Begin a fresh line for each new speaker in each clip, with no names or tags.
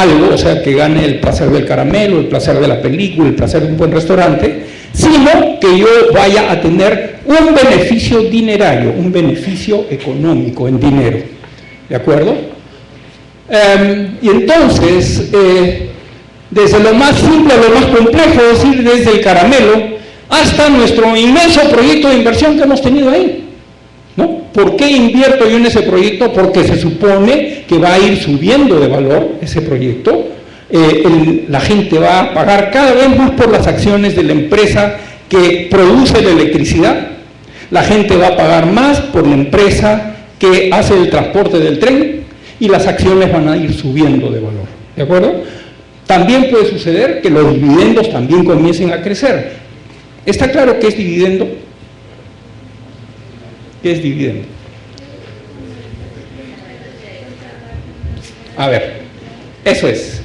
algo, o sea, que gane el placer del caramelo, el placer de la película, el placer de un buen restaurante, sino que yo vaya a tener un beneficio dinerario, un beneficio económico en dinero, ¿de acuerdo? Y entonces, desde lo más simple a lo más complejo, es decir, desde el caramelo hasta nuestro inmenso proyecto de inversión que hemos tenido ahí, ¿no? ¿Por qué invierto yo en ese proyecto? Porque se supone que va a ir subiendo de valor ese proyecto. La gente va a pagar cada vez más por las acciones de la empresa que produce la electricidad. La gente va a pagar más por la empresa que hace el transporte del tren y las acciones van a ir subiendo de valor, ¿de acuerdo? También puede suceder que los dividendos también comiencen a crecer. ¿Está claro qué es dividendo? ¿Qué es dividendo? A ver, eso es.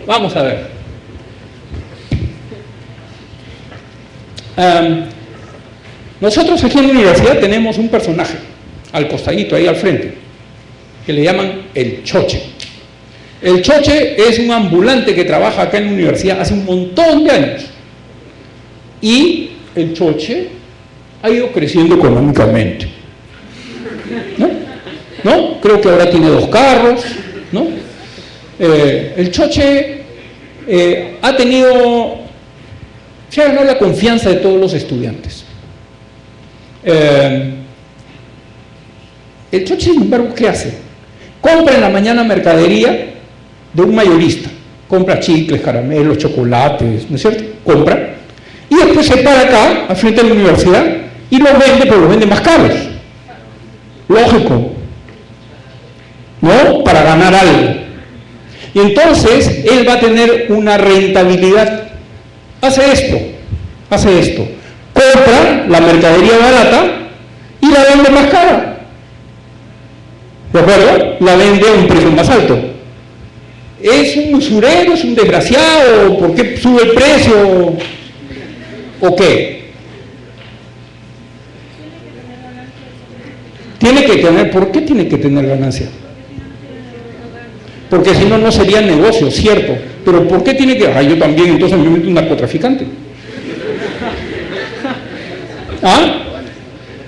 Vamos a ver. Nosotros aquí en la universidad tenemos un personaje, al costadito, ahí al frente, que le llaman el choche. El choche es un ambulante que trabaja acá en la universidad hace un montón de años. Y el choche ha ido creciendo económicamente. ¿No? Creo que ahora tiene 2 carros, ¿no? El choche ha tenido, se ha ganado la confianza de todos los estudiantes. El choche, sin embargo, ¿qué hace? Compra en la mañana mercadería de un mayorista, compra chicles, caramelos, chocolates, ¿no es cierto? Compra, y después se para acá, al frente de la universidad, y los vende, pero los vende más caros. Lógico, ¿no? Para ganar algo. Y entonces, él va a tener una rentabilidad. Hace esto. Compra la mercadería barata y la vende más cara. ¿De acuerdo? La vende a un precio más alto. ¿Es un usurero? ¿Es un desgraciado? ¿Por qué sube el precio? ¿O qué? ¿Por qué tiene que tener ganancia? Porque si no, no sería negocio, cierto. Pero ¿por qué tiene que...? Yo también, entonces me meto un narcotraficante.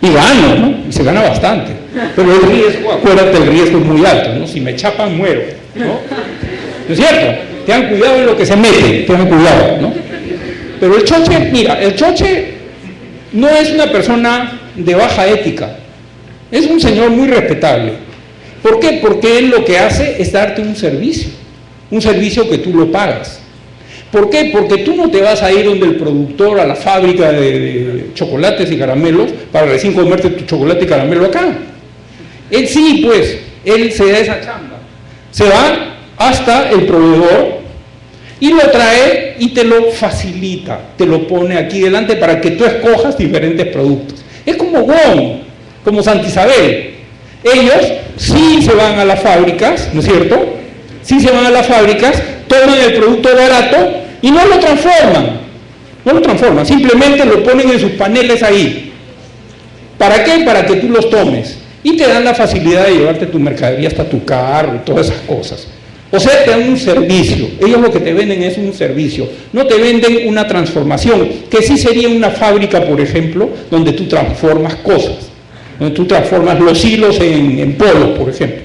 Y gano, ¿no? Y se gana bastante. Pero el riesgo, acuérdate, el riesgo es muy alto, ¿no? Si me chapan, muero, ¿no? ¿No es cierto? Tengan cuidado en lo que se mete, tengan cuidado, ¿no? Pero el choche, mira, el choche no es una persona de baja ética. Es un señor muy respetable. ¿Por qué? Porque él lo que hace es darte un servicio que tú lo pagas. ¿Por qué? Porque tú no te vas a ir donde el productor, a la fábrica de chocolates y caramelos, para recién comerte tu chocolate y caramelo acá. Él sí, pues, él se da esa chamba. Se va hasta el proveedor y lo trae y te lo facilita, te lo pone aquí delante para que tú escojas diferentes productos. Es como GOM, como Santa Isabel. Ellos sí se van a las fábricas, ¿no es cierto? Sí se van a las fábricas, toman el producto barato y no lo transforman, simplemente lo ponen en sus paneles ahí. ¿Para qué? Para que tú los tomes. Y te dan la facilidad de llevarte tu mercadería hasta tu carro y todas esas cosas. O sea, te dan un servicio. Ellos lo que te venden es un servicio. No te venden una transformación, que sí sería una fábrica, por ejemplo, donde tú transformas cosas. Donde tú transformas los hilos en polos, por ejemplo.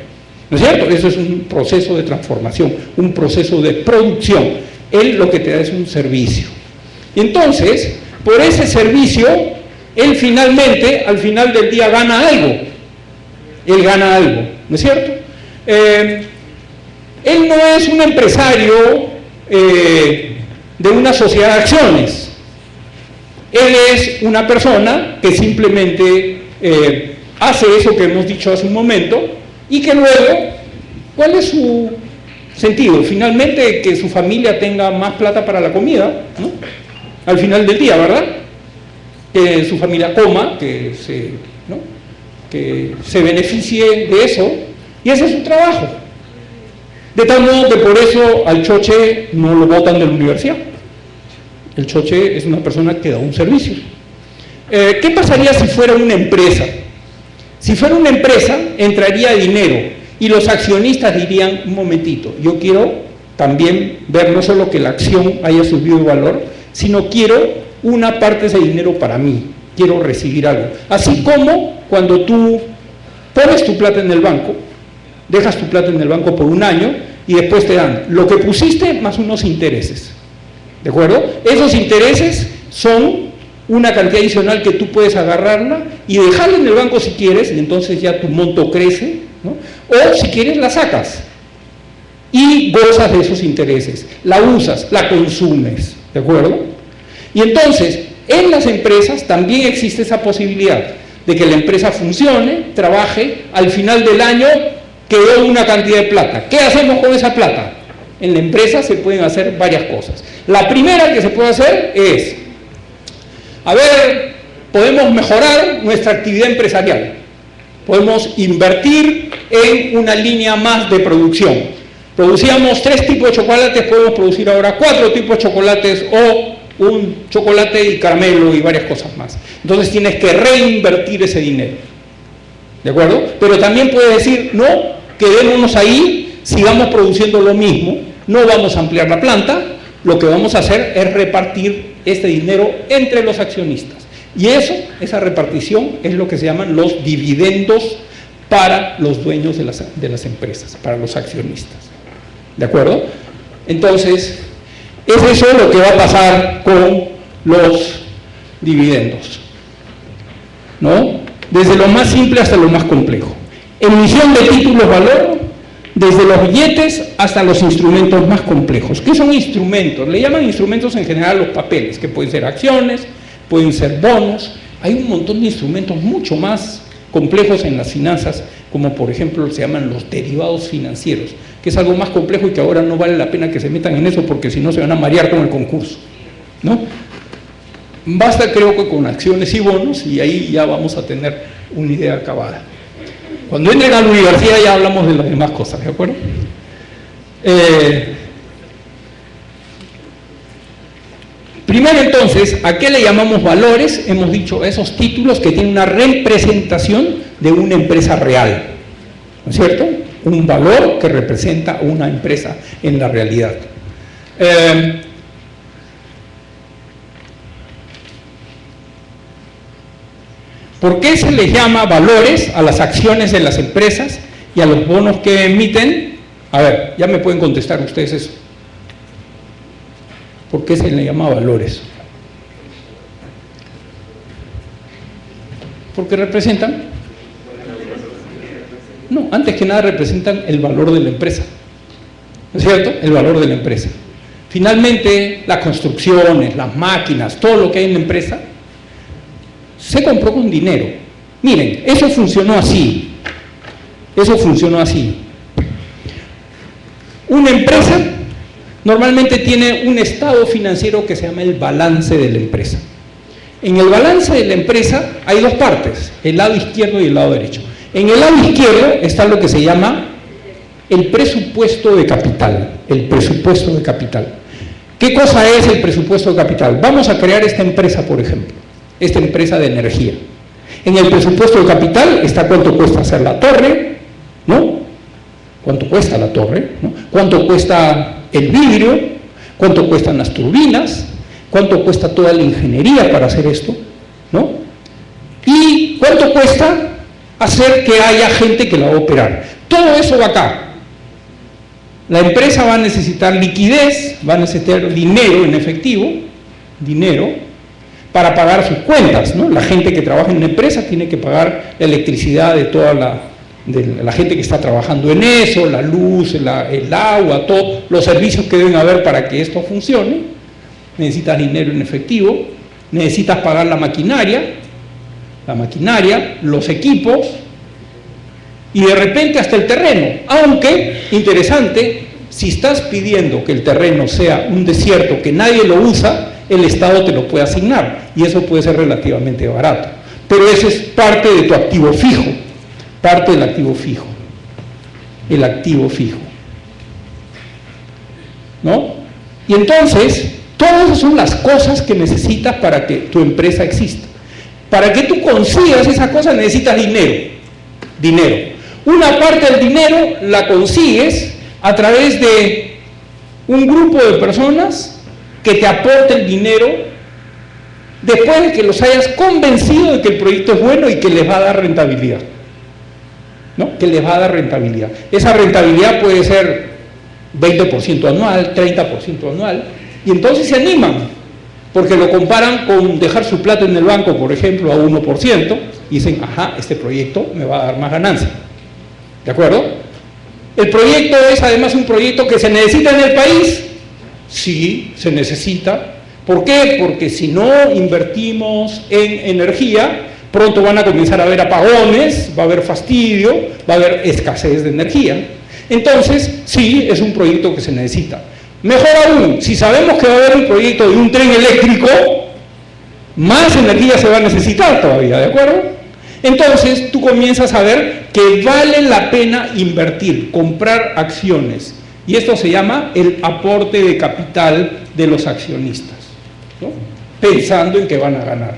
¿No es cierto? Eso es un proceso de transformación, un proceso de producción. Él lo que te da es un servicio. Y entonces, por ese servicio, él finalmente, al final del día, gana algo. Él gana algo, ¿no es cierto? Él no es un empresario de una sociedad de acciones. Él es una persona que simplemente hace eso que hemos dicho hace un momento y que luego, ¿cuál es su sentido? Finalmente que su familia tenga más plata para la comida, ¿no? Al final del día, ¿verdad? Que su familia coma, que se beneficie de eso, y ese es su trabajo. De tal modo que por eso al choche no lo botan de la universidad. El choche es una persona que da un servicio. ¿Qué pasaría si fuera una empresa? Si fuera una empresa, entraría dinero, Y los accionistas dirían, un momentito, yo quiero también ver no solo que la acción haya subido de valor, sino quiero una parte de ese dinero para mí, quiero recibir algo. Así como cuando tú pones tu plata en el banco, dejas tu plata en el banco por un año y después te dan lo que pusiste más unos intereses, ¿de acuerdo? Esos intereses son una cantidad adicional que tú puedes agarrarla y dejarla en el banco si quieres, y entonces ya tu monto crece, ¿no? O si quieres la sacas y gozas de esos intereses, la usas, la consumes, ¿de acuerdo? Y entonces, en las empresas también existe esa posibilidad de que la empresa funcione, trabaje, al final del año quedó una cantidad de plata. ¿Qué hacemos con esa plata? En la empresa se pueden hacer varias cosas. La primera que se puede hacer es, a ver, podemos mejorar nuestra actividad empresarial, podemos invertir en una línea más de producción. Producíamos 3 tipos de chocolates, podemos producir ahora 4 tipos de chocolates o un chocolate y caramelo y varias cosas más. Entonces tienes que reinvertir ese dinero, ¿de acuerdo? Pero también puedes decir, no, quedémonos ahí, sigamos produciendo lo mismo, no vamos a ampliar la planta, lo que vamos a hacer es repartir este dinero entre los accionistas. Y esa repartición es lo que se llaman los dividendos para los dueños de las empresas, para los accionistas. ¿De acuerdo? Entonces, es eso lo que va a pasar con los dividendos, ¿no? Desde lo más simple hasta lo más complejo. Emisión de títulos valor, desde los billetes hasta los instrumentos más complejos. ¿Qué son instrumentos? Le llaman instrumentos en general los papeles, que pueden ser acciones, pueden ser bonos. Hay un montón de instrumentos mucho más complejos en las finanzas, como por ejemplo se llaman los derivados financieros, que es algo más complejo y que ahora no vale la pena que se metan en eso porque si no se van a marear con el concurso, ¿no? Basta, creo que con acciones y bonos, y ahí ya vamos a tener una idea acabada. Cuando entren a la universidad ya hablamos de las demás cosas, ¿de acuerdo? Primero entonces, ¿a qué le llamamos valores? Hemos dicho esos títulos que tienen una representación de una empresa real, ¿no es cierto? Un valor que representa una empresa en la realidad. ¿Por qué se les llama valores a las acciones de las empresas y a los bonos que emiten? A ver, ya me pueden contestar ustedes eso. ¿Por qué se les llama valores? ¿Porque representan? No, antes que nada representan el valor de la empresa, ¿no es cierto? El valor de la empresa. Finalmente, las construcciones, las máquinas, todo lo que hay en la empresa, se compró con dinero. Miren, eso funcionó así. Eso funcionó así. Una empresa normalmente tiene un estado financiero que se llama el balance de la empresa. En el balance de la empresa hay dos partes, el lado izquierdo y el lado derecho. En el lado izquierdo está lo que se llama el presupuesto de capital. El presupuesto de capital. ¿Qué cosa es el presupuesto de capital? Vamos a crear esta empresa, por ejemplo, esta empresa de energía. En el presupuesto de capital está cuánto cuesta hacer la torre, ¿no? ¿Cuánto cuesta la torre? ¿No? ¿Cuánto cuesta el vidrio? ¿Cuánto cuestan las turbinas? ¿Cuánto cuesta toda la ingeniería para hacer esto? ¿No? ¿Y cuánto cuesta hacer que haya gente que la va a operar? Todo eso va acá. La empresa va a necesitar liquidez, va a necesitar dinero en efectivo, dinero, para pagar sus cuentas, ¿no? La gente que trabaja en una empresa tiene que pagar la electricidad de toda la gente que está trabajando en eso, la luz, el agua, todos los servicios que deben haber para que esto funcione. Necesitas dinero en efectivo, necesitas pagar la maquinaria, los equipos y de repente hasta el terreno. Aunque, interesante, si estás pidiendo que el terreno sea un desierto que nadie lo usa, el Estado te lo puede asignar y eso puede ser relativamente barato. Pero eso es parte de tu activo fijo, parte del activo fijo, el activo fijo, ¿no? Y entonces, todas esas son las cosas que necesitas para que tu empresa exista. Para que tú consigas esas cosas necesitas dinero. Una parte del dinero la consigues a través de un grupo de personas que te aporten dinero después de que los hayas convencido de que el proyecto es bueno y que les va a dar rentabilidad, ¿no? Que les va a dar rentabilidad. Esa rentabilidad puede ser 20% anual, 30% anual, y entonces se animan, porque lo comparan con dejar su plata en el banco, por ejemplo, a 1%, y dicen, ajá, este proyecto me va a dar más ganancia. ¿De acuerdo? ¿El proyecto es además un proyecto que se necesita en el país? Sí, se necesita. ¿Por qué? Porque si no invertimos en energía, pronto van a comenzar a haber apagones, va a haber fastidio, va a haber escasez de energía. Entonces, sí, es un proyecto que se necesita. Mejor aún, si sabemos que va a haber un proyecto de un tren eléctrico, más energía se va a necesitar todavía, ¿de acuerdo? Entonces, tú comienzas a ver que vale la pena invertir, comprar acciones. Y esto se llama el aporte de capital de los accionistas, ¿no? Pensando en que van a ganar.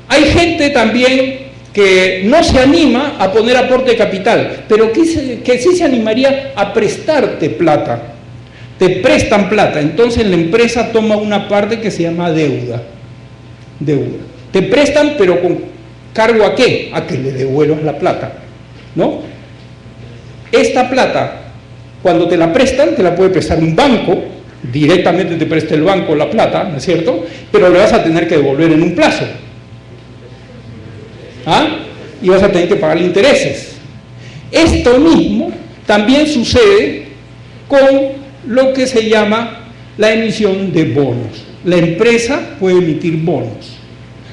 Hay gente también que no se anima a poner aporte de capital, pero que sí se animaría a prestarte plata. Te prestan plata, entonces la empresa toma una parte que se llama deuda. Te prestan, pero con ¿cargo a qué? A que le devuelvas la plata, ¿no? Esta plata, cuando te la prestan, te la puede prestar un banco, directamente te presta el banco la plata, ¿no es cierto? Pero le vas a tener que devolver en un plazo. ¿Ah? Y vas a tener que pagar intereses. Esto mismo también sucede con lo que se llama la emisión de bonos. La empresa puede emitir bonos.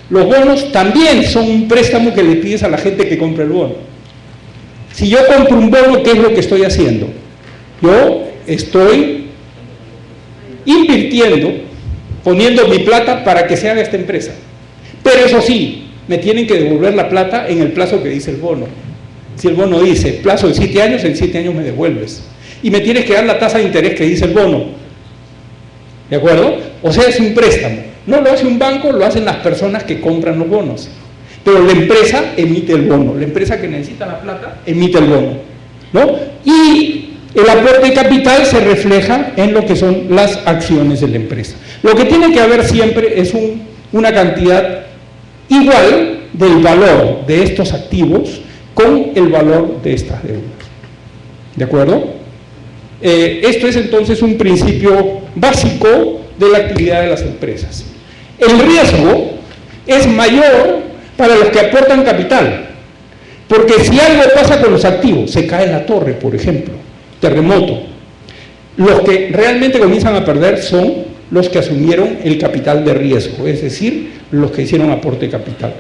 Los bonos también son un préstamo que le pides a la gente que compra el bono. Si yo compro un bono, ¿qué es lo que estoy haciendo? Yo estoy invirtiendo, poniendo mi plata para que se haga esta empresa. Pero eso sí, me tienen que devolver la plata en el plazo que dice el bono. Si el bono dice plazo de 7 años, en 7 años me devuelves. Y me tienes que dar la tasa de interés que dice el bono. ¿De acuerdo? O sea, es un préstamo. No lo hace un banco, lo hacen las personas que compran los bonos. Pero la empresa emite el bono. La empresa que necesita la plata emite el bono, ¿no? Y el aporte de capital se refleja en lo que son las acciones de la empresa. Lo que tiene que haber siempre es una cantidad igual del valor de estos activos con el valor de estas deudas. ¿De acuerdo? Esto es entonces un principio básico de la actividad de las empresas. El riesgo es mayor para los que aportan capital, porque si algo pasa con los activos, se cae la torre, por ejemplo, terremoto, los que realmente comienzan a perder son los que asumieron el capital de riesgo, es decir, los que hicieron aporte de capital,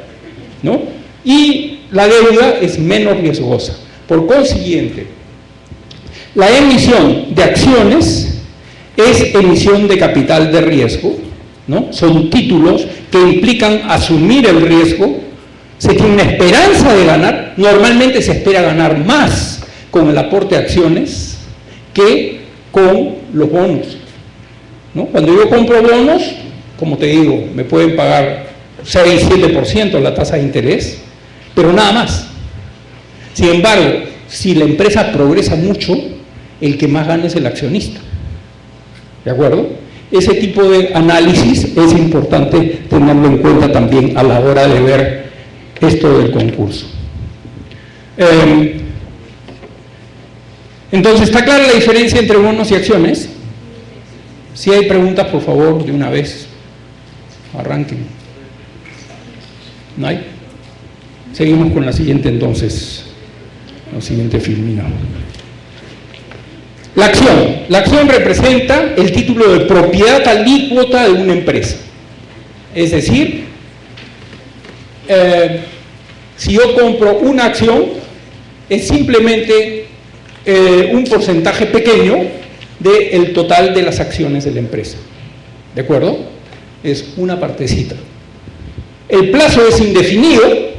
¿no? Y la deuda es menos riesgosa. Por consiguiente, la emisión de acciones es emisión de capital de riesgo, ¿no? Son títulos que implican asumir el riesgo, se tiene una esperanza de ganar, normalmente se espera ganar más con el aporte de acciones que con los bonos, ¿no? Cuando yo compro bonos, como te digo, me pueden pagar 6-7% la tasa de interés, pero nada más. Sin embargo, si la empresa progresa mucho, el que más gana es el accionista. ¿De acuerdo? Ese tipo de análisis es importante tenerlo en cuenta también a la hora de ver esto del concurso. Entonces, ¿está clara la diferencia entre bonos y acciones? Si hay preguntas, por favor, de una vez, arranquen. ¿No hay? Seguimos con la siguiente entonces, la siguiente filmina. La acción representa el título de propiedad alícuota de una empresa. Es decir, si yo compro una acción, es simplemente un porcentaje pequeño del total de las acciones de la empresa. ¿De acuerdo? Es una partecita. El plazo es indefinido.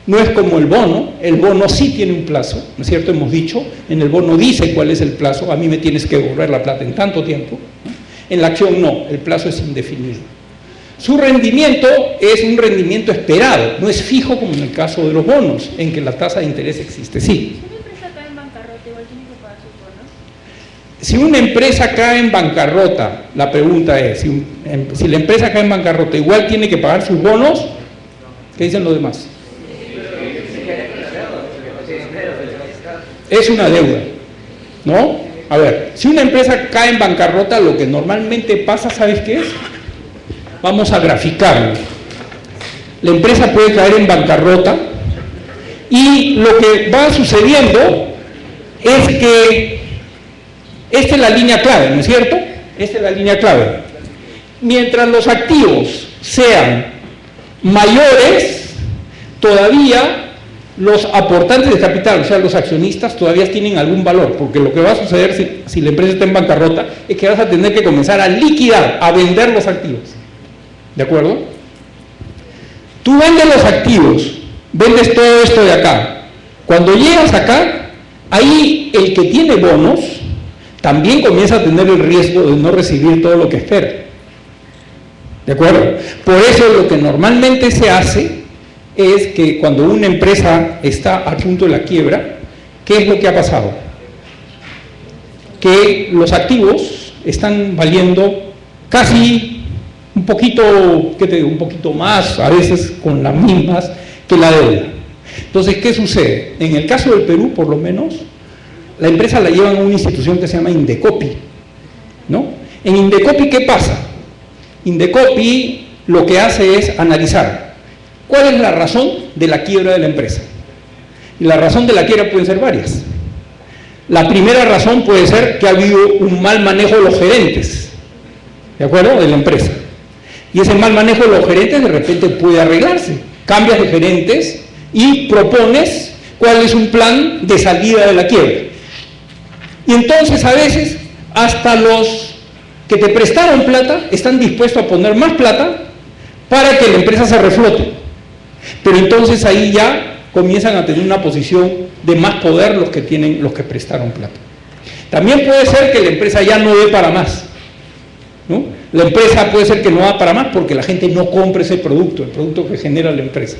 No es como el bono sí tiene un plazo, ¿no es cierto? Hemos dicho, en el bono dice cuál es el plazo, a mí me tienes que devolver la plata en tanto tiempo, ¿no? En la acción no, el plazo es indefinido. Su rendimiento es un rendimiento esperado, no es fijo como en el caso de los bonos, en que la tasa de interés existe, sí. Si una empresa cae en bancarrota, la pregunta es, si la empresa cae en bancarrota, ¿igual tiene que pagar sus bonos? ¿Qué dicen los demás? Es una deuda, ¿no? A ver, si una empresa cae en bancarrota, lo que normalmente pasa, ¿sabes qué es? Vamos a graficarlo. La empresa puede caer en bancarrota y lo que va sucediendo es que esta es la línea clave, ¿no es cierto? Esta es la línea clave. Mientras los activos sean mayores, todavía los aportantes de capital, o sea, los accionistas, todavía tienen algún valor, porque lo que va a suceder si la empresa está en bancarrota es que vas a tener que comenzar a liquidar, a vender los activos. ¿De acuerdo? Tú vendes los activos, vendes todo esto de acá. Cuando llegas acá, ahí el que tiene bonos también comienza a tener el riesgo de no recibir todo lo que espera. ¿De acuerdo? Por eso lo que normalmente se hace es que cuando una empresa está al punto de la quiebra, ¿qué es lo que ha pasado? Que los activos están valiendo casi un poquito, ¿qué te digo? Un poquito más, a veces con las mismas, que la deuda. Entonces, ¿qué sucede? En el caso del Perú, por lo menos, la empresa la llevan a una institución que se llama Indecopi, ¿no? En Indecopi, ¿qué pasa? Indecopi lo que hace es analizar cuál es la razón de la quiebra de la empresa. Y la razón de la quiebra pueden ser varias. La primera razón puede ser que ha habido un mal manejo de los gerentes, ¿de acuerdo?, de la empresa. Y ese mal manejo de los gerentes de repente puede arreglarse. Cambias de gerentes y propones cuál es un plan de salida de la quiebra. Y entonces a veces hasta los que te prestaron plata están dispuestos a poner más plata para que la empresa se reflote. Pero entonces ahí ya comienzan a tener una posición de más poder los que prestaron plata. También puede ser que la empresa ya no dé para más, ¿no? La empresa puede ser que no da para más porque la gente no compre ese producto, el producto que genera la empresa.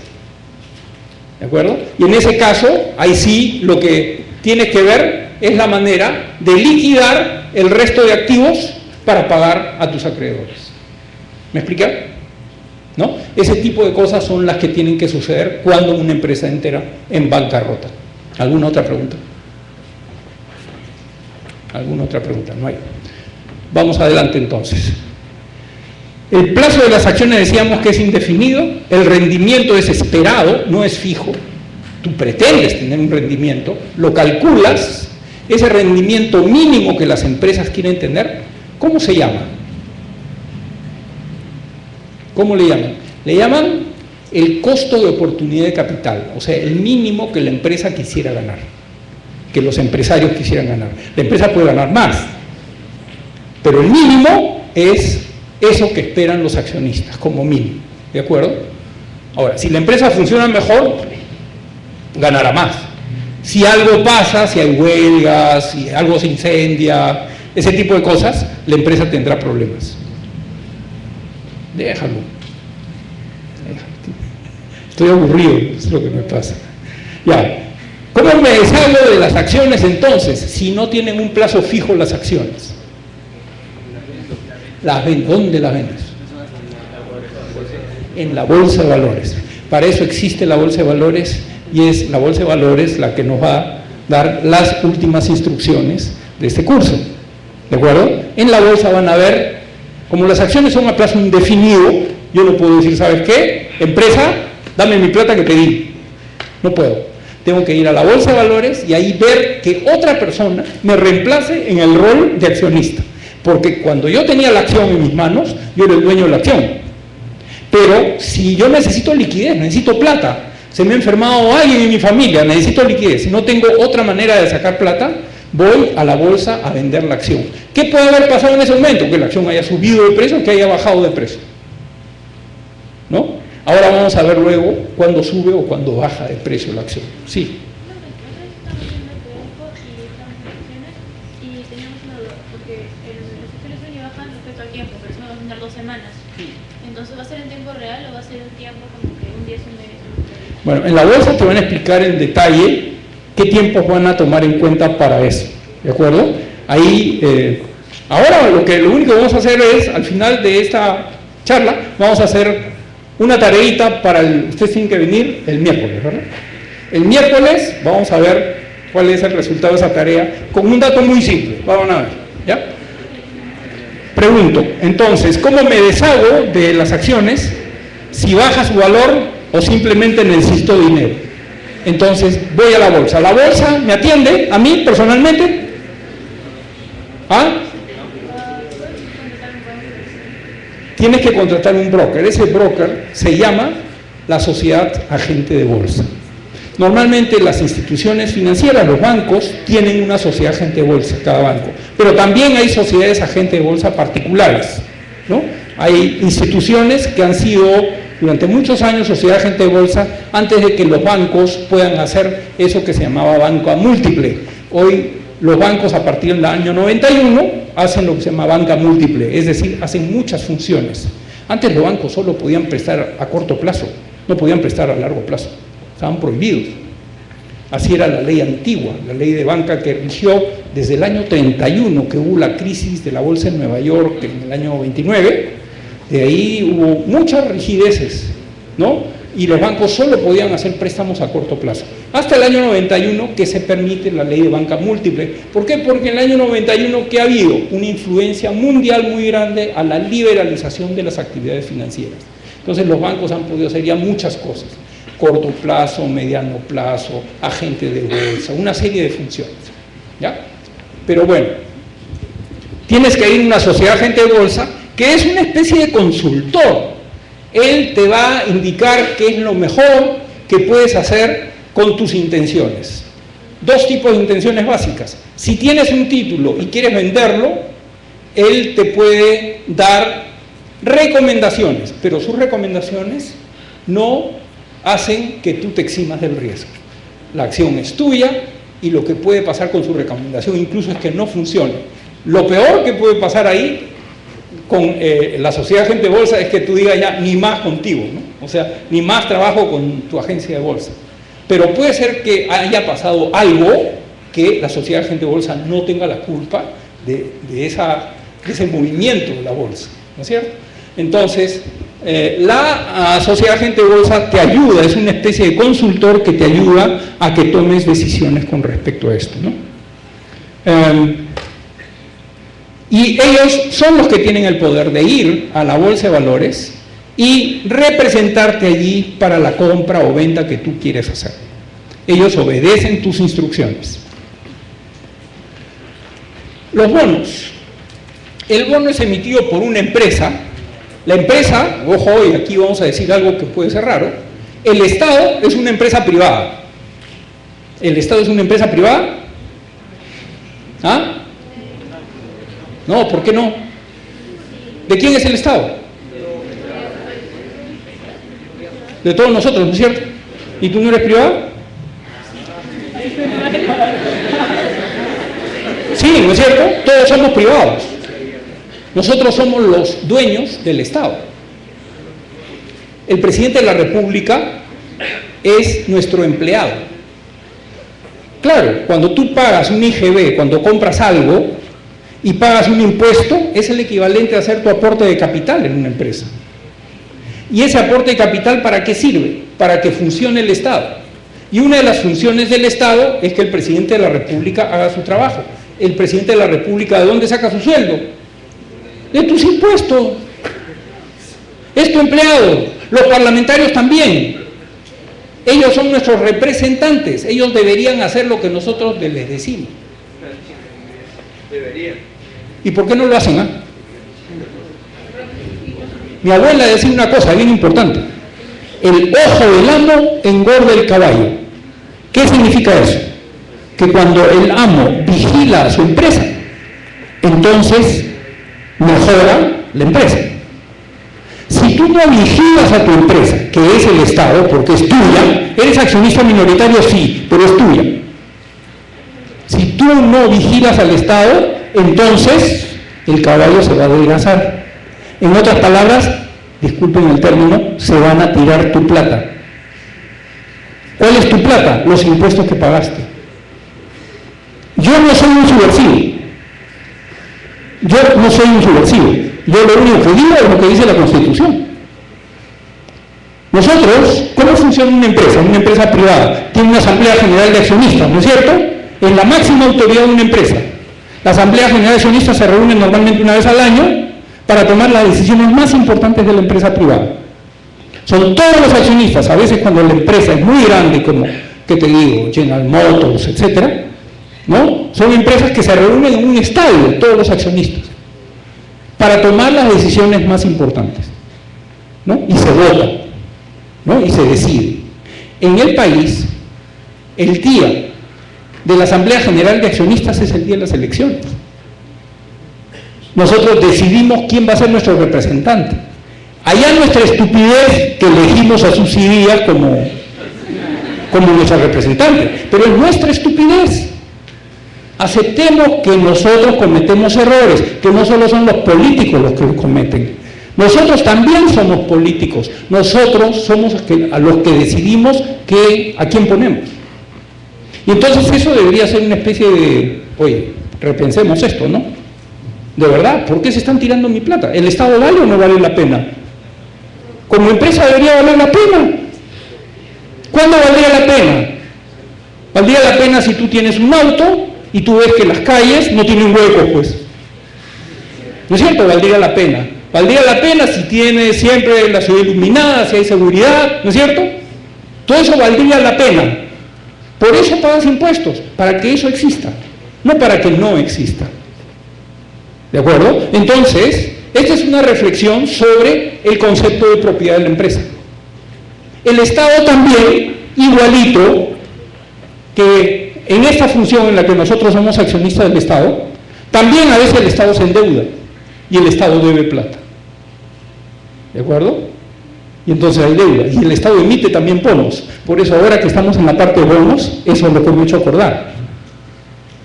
¿De acuerdo? Y en ese caso, ahí sí lo que tienes que ver es la manera de liquidar el resto de activos para pagar a tus acreedores. ¿Me explica? ¿No? Ese tipo de cosas son las que tienen que suceder cuando una empresa entera en bancarrota. ¿Alguna otra pregunta? ¿Alguna otra pregunta? No hay. Vamos adelante entonces. El plazo de las acciones decíamos que es indefinido, el rendimiento es esperado, no es fijo. Tú pretendes tener un rendimiento, lo calculas, ese rendimiento mínimo que las empresas quieren tener, ¿cómo se llama? ¿Cómo le llaman? Le llaman el costo de oportunidad de capital, o sea, el mínimo que la empresa quisiera ganar, que los empresarios quisieran ganar. La empresa puede ganar más, pero el mínimo es eso que esperan los accionistas, como mínimo, ¿de acuerdo? Ahora, si la empresa funciona mejor, ganará más. Si algo pasa, si hay huelgas, si algo se incendia, ese tipo de cosas, la empresa tendrá problemas. Déjalo. Estoy aburrido, es lo que me pasa. Ya, ¿cómo me deshago de las acciones entonces, si no tienen un plazo fijo las acciones? ¿Dónde las vendes? En la bolsa de valores. Para eso existe la bolsa de valores y es la bolsa de valores la que nos va a dar las últimas instrucciones de este curso. ¿De acuerdo? En la bolsa van a ver, como las acciones son a plazo indefinido, yo no puedo decir, ¿sabes qué? Empresa, dame mi plata que pedí. No puedo. Tengo que ir a la bolsa de valores y ahí ver que otra persona me reemplace en el rol de accionista. Porque cuando yo tenía la acción en mis manos, yo era el dueño de la acción. Pero si yo necesito liquidez, necesito plata, se me ha enfermado alguien en mi familia, necesito liquidez, si no tengo otra manera de sacar plata, voy a la bolsa a vender la acción. ¿Qué puede haber pasado en ese momento? Que la acción haya subido de precio o que haya bajado de precio, ¿no? Ahora vamos a ver luego cuándo sube o cuándo baja de precio la acción. Sí.
teníamos una duda, porque los efectos sueño bajan respecto al tiempo, pero eso va a tener 2 semanas. Entonces, ¿va a ser en tiempo real o va a ser en tiempo como que un día es un mes?
Bueno, en la bolsa te van a explicar en detalle qué tiempos van a tomar en cuenta para eso, ¿de acuerdo? Ahí, ahora lo único que vamos a hacer es, al final de esta charla, vamos a hacer una tareita para ustedes tienen que venir el miércoles, ¿verdad? El miércoles vamos a ver cuál es el resultado de esa tarea, con un dato muy simple, vamos a ver, ¿ya? Pregunto, entonces, ¿cómo me deshago de las acciones si baja su valor o simplemente necesito dinero? Entonces, voy a la bolsa. ¿La bolsa me atiende a mí personalmente? ¿Ah? Tienes que contratar un broker. Ese broker se llama la sociedad agente de bolsa. Normalmente las instituciones financieras, los bancos, tienen una sociedad agente de bolsa, cada banco. Pero también hay sociedades agente de bolsa particulares, ¿no? Hay instituciones que han sido durante muchos años sociedad agente de bolsa antes de que los bancos puedan hacer eso que se llamaba banca múltiple. Hoy los bancos a partir del año 91 hacen lo que se llama banca múltiple, es decir, hacen muchas funciones. Antes los bancos solo podían prestar a corto plazo, no podían prestar a largo plazo. Estaban prohibidos. Así era la ley antigua, la ley de banca que rigió desde el año 31, que hubo la crisis de la bolsa en Nueva York en el año 29. De ahí hubo muchas rigideces, ¿no? Y los bancos solo podían hacer préstamos a corto plazo. Hasta el año 91 que se permite la ley de banca múltiple. ¿Por qué? Porque en el año 91 que ha habido una influencia mundial muy grande a la liberalización de las actividades financieras. Entonces los bancos han podido hacer ya muchas cosas. Corto plazo, mediano plazo, agente de bolsa, una serie de funciones, ¿ya? Pero bueno, tienes que ir a una sociedad agente de bolsa que es una especie de consultor. Él te va a indicar qué es lo mejor que puedes hacer con tus intenciones. 2 tipos de intenciones básicas. Si tienes un título y quieres venderlo, él te puede dar recomendaciones, pero sus recomendaciones no hacen que tú te eximas del riesgo. La acción es tuya y lo que puede pasar con su recomendación incluso es que no funcione. Lo peor que puede pasar ahí con la sociedad agente de bolsa es que tú digas ya ni más contigo, ¿no? O sea, ni más trabajo con tu agencia de bolsa. Pero puede ser que haya pasado algo que la sociedad agente de bolsa no tenga la culpa de ese movimiento de la bolsa, ¿no es cierto? Entonces, la sociedad agente de bolsa te ayuda, es una especie de consultor que te ayuda a que tomes decisiones con respecto a esto, ¿no? Y ellos son los que tienen el poder de ir a la bolsa de valores y representarte allí para la compra o venta que tú quieres hacer. Ellos obedecen tus instrucciones. Los bonos. El bono es emitido por una empresa. La empresa, ojo, y aquí vamos a decir algo que puede ser raro, el Estado es una empresa privada. ¿El Estado es una empresa privada? ¿Ah? No, ¿por qué no? ¿De quién es el Estado? De todos nosotros, ¿no es cierto? ¿Y tú no eres privado? Sí, ¿no es cierto? Todos somos privados. Nosotros somos los dueños del Estado. El presidente de la República es nuestro empleado. Claro, cuando tú pagas un IGB, cuando compras algo y pagas un impuesto, es el equivalente a hacer tu aporte de capital en una empresa. ¿Y ese aporte de capital para qué sirve? Para que funcione el Estado. Y una de las funciones del Estado es que el presidente de la República haga su trabajo. El presidente de la República, ¿de dónde saca su sueldo? De tus impuestos. Es tu empleado. Los parlamentarios también. Ellos son nuestros representantes. Ellos deberían hacer lo que nosotros les decimos. Deberían. ¿Y por qué no lo hacen? Mi abuela decía una cosa bien importante: el ojo del amo engorda el caballo. ¿Qué significa eso? Que cuando el amo vigila a su empresa, entonces mejora la empresa. Si tú no vigilas a tu empresa, que es el Estado, porque es tuya, eres accionista minoritario, sí, pero es tuya. Si tú no vigilas al Estado, entonces el caballo se va a adelgazar. En otras palabras, disculpen el término, se van a tirar tu plata. ¿Cuál es tu plata? Los impuestos que pagaste. Yo no soy un subversivo. Yo lo único que digo es lo que dice la Constitución. Nosotros, ¿cómo funciona una empresa privada? Tiene una asamblea general de accionistas, ¿no es cierto? Es la máxima autoridad de una empresa. La asamblea general de accionistas se reúne normalmente una vez al año para tomar las decisiones más importantes de la empresa privada. Son todos los accionistas. A veces cuando la empresa es muy grande, como, ¿qué te digo?, General Motors, etcétera, ¿no? Son empresas que se reúnen en un estadio, todos los accionistas, para tomar las decisiones más importantes, ¿no? Y se vota, ¿no? Y se decide. En el país, el día de la Asamblea General de Accionistas es el día de las elecciones. Nosotros decidimos quién va a ser nuestro representante. Allá nuestra estupidez que elegimos a sus ideas como nuestro representante, pero es nuestra estupidez. Aceptemos que nosotros cometemos errores, que no solo son los políticos los que los cometen. Nosotros también somos políticos, nosotros somos a los que decidimos a quién ponemos. Y entonces eso debería ser una especie de, oye, repensemos esto, ¿no? De verdad, ¿por qué se están tirando mi plata? ¿El Estado vale o no vale la pena? Como empresa debería valer la pena. ¿Cuándo valdría la pena? Valdría la pena si tú tienes un auto y tú ves que las calles no tienen huecos, pues. ¿No es cierto? Valdría la pena. Valdría la pena si tienes siempre la ciudad iluminada, si hay seguridad, ¿no es cierto? Todo eso valdría la pena. Por eso pagas impuestos, para que eso exista, no para que no exista. ¿De acuerdo? Entonces, esta es una reflexión sobre el concepto de propiedad de la empresa. El Estado también, igualito que en esta función en la que nosotros somos accionistas del Estado, también a veces el Estado se endeuda y el Estado debe plata. ¿De acuerdo? Y entonces hay deuda. Y el Estado emite también bonos. Por eso ahora que estamos en la parte de bonos, eso es lo que me he hecho acordar.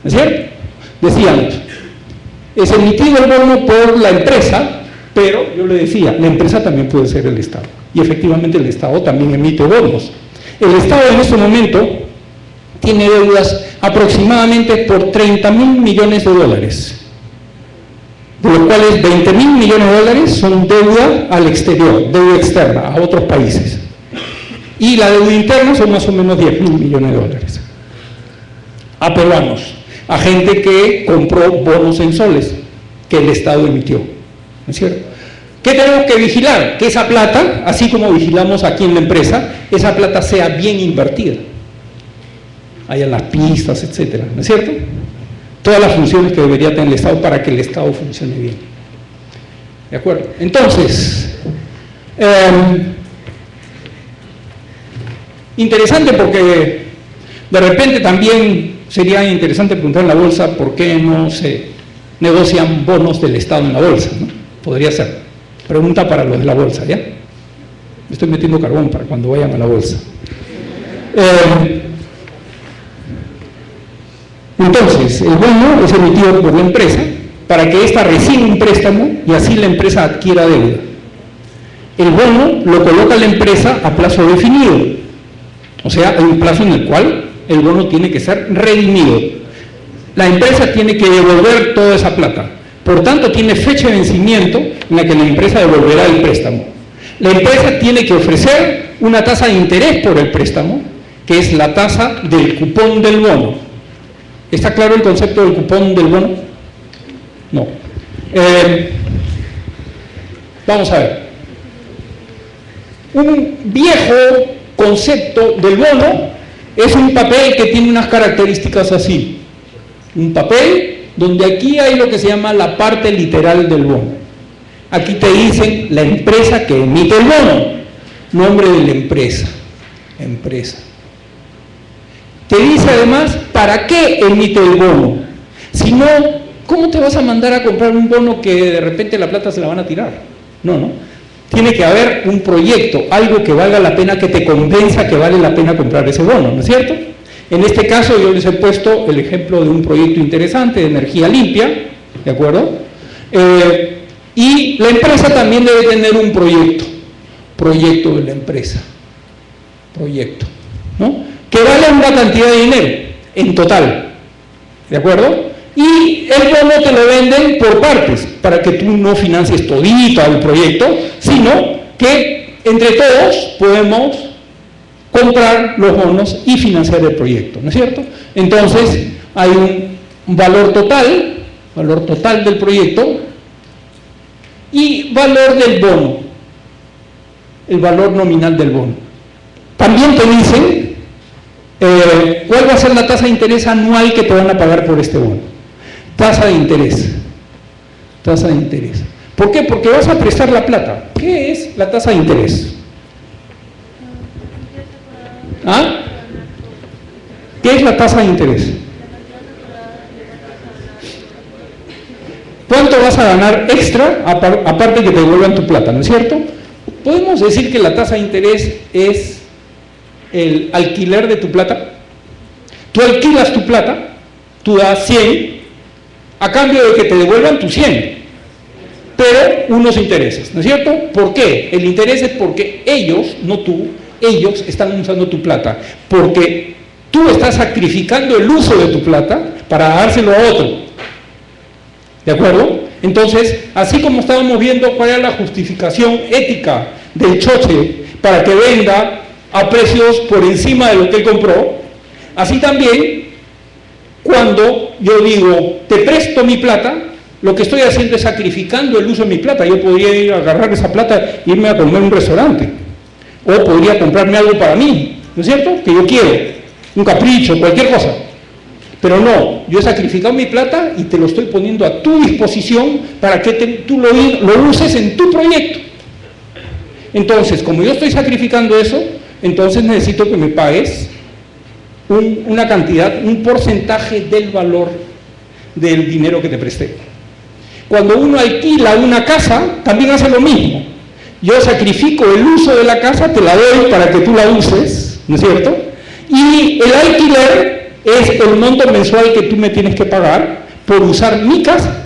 ¿No es cierto? Decíamos, es emitido el bono por la empresa, pero yo le decía, la empresa también puede ser el Estado. Y efectivamente el Estado también emite bonos. El Estado en este momento tiene deudas aproximadamente por 30.000 millones de dólares. De los cuales 20.000 millones de dólares son deuda al exterior, deuda externa, a otros países. Y la deuda interna son más o menos 10.000 millones de dólares. A peruanos, a gente que compró bonos en soles, que el Estado emitió. ¿No es cierto? ¿Qué tenemos que vigilar? Que esa plata, así como vigilamos aquí en la empresa, esa plata sea bien invertida. Haya las pistas, etcétera, ¿no es cierto? Todas las funciones que debería tener el Estado para que el Estado funcione bien. ¿De acuerdo? Entonces, interesante porque de repente también sería interesante preguntar en la bolsa por qué no se negocian bonos del Estado en la bolsa, ¿no? Podría ser. Pregunta para los de la bolsa, ¿ya? Me estoy metiendo carbón para cuando vayan a la bolsa. Entonces, el bono es emitido por la empresa para que ésta reciba un préstamo y así la empresa adquiera deuda. El bono lo coloca la empresa a plazo definido, o sea, hay un plazo en el cual el bono tiene que ser redimido. La empresa tiene que devolver toda esa plata, por tanto tiene fecha de vencimiento en la que la empresa devolverá el préstamo. La empresa tiene que ofrecer una tasa de interés por el préstamo, que es la tasa del cupón del bono. ¿Está claro el concepto del cupón del bono? No. Vamos a ver. Un viejo concepto del bono es un papel que tiene unas características así. Un papel donde aquí hay lo que se llama la parte literal del bono. Aquí te dicen la empresa que emite el bono, nombre de la empresa. Te dice además para qué emite el bono. Si no, ¿cómo te vas a mandar a comprar un bono que de repente la plata se la van a tirar? No. Tiene que haber un proyecto, algo que valga la pena, que te convenza que vale la pena comprar ese bono, ¿no es cierto? En este caso yo les he puesto el ejemplo de un proyecto interesante de energía limpia, ¿de acuerdo? Y la empresa también debe tener un proyecto de la empresa, ¿no? Que vale una cantidad de dinero en total, ¿de acuerdo? Y el bono te lo venden por partes, para que tú no financies todito el proyecto, sino que entre todos podemos comprar los bonos y financiar el proyecto, ¿no es cierto? Entonces hay un valor total del proyecto y valor del bono, el valor nominal del bono. También te dicen cuál va a ser la tasa de interés anual que te van a pagar por este bono. Tasa de interés. ¿Por qué? Porque vas a prestar la plata. ¿Qué es la tasa de interés? ¿Ah? ¿Qué es la tasa de interés? ¿Cuánto vas a ganar extra aparte que te devuelvan tu plata, ¿no es cierto? Podemos decir que la tasa de interés es el alquiler de tu plata. Tú alquilas tu plata, tú das 100 a cambio de que te devuelvan tus 100, pero unos intereses, ¿no es cierto? ¿Por qué? El interés es porque ellos, no tú, ellos están usando tu plata, porque tú estás sacrificando el uso de tu plata para dárselo a otro, ¿de acuerdo? Entonces, así como estábamos viendo cuál era la justificación ética del choche para que venda a precios por encima de lo que él compró, así también, cuando yo digo, te presto mi plata, lo que estoy haciendo es sacrificando el uso de mi plata. Yo podría ir a agarrar esa plata e irme a comer en un restaurante, o podría comprarme algo para mí, ¿no es cierto?, que yo quiero, un capricho, cualquier cosa. Pero no, yo he sacrificado mi plata y te lo estoy poniendo a tu disposición para que tú lo uses en tu proyecto. Entonces, como yo estoy sacrificando eso, entonces necesito que me pagues una cantidad, un porcentaje del valor del dinero que te presté. Cuando uno alquila una casa, también hace lo mismo. Yo sacrifico el uso de la casa, te la doy para que tú la uses, ¿no es cierto? Y el alquiler es el monto mensual que tú me tienes que pagar por usar mi casa.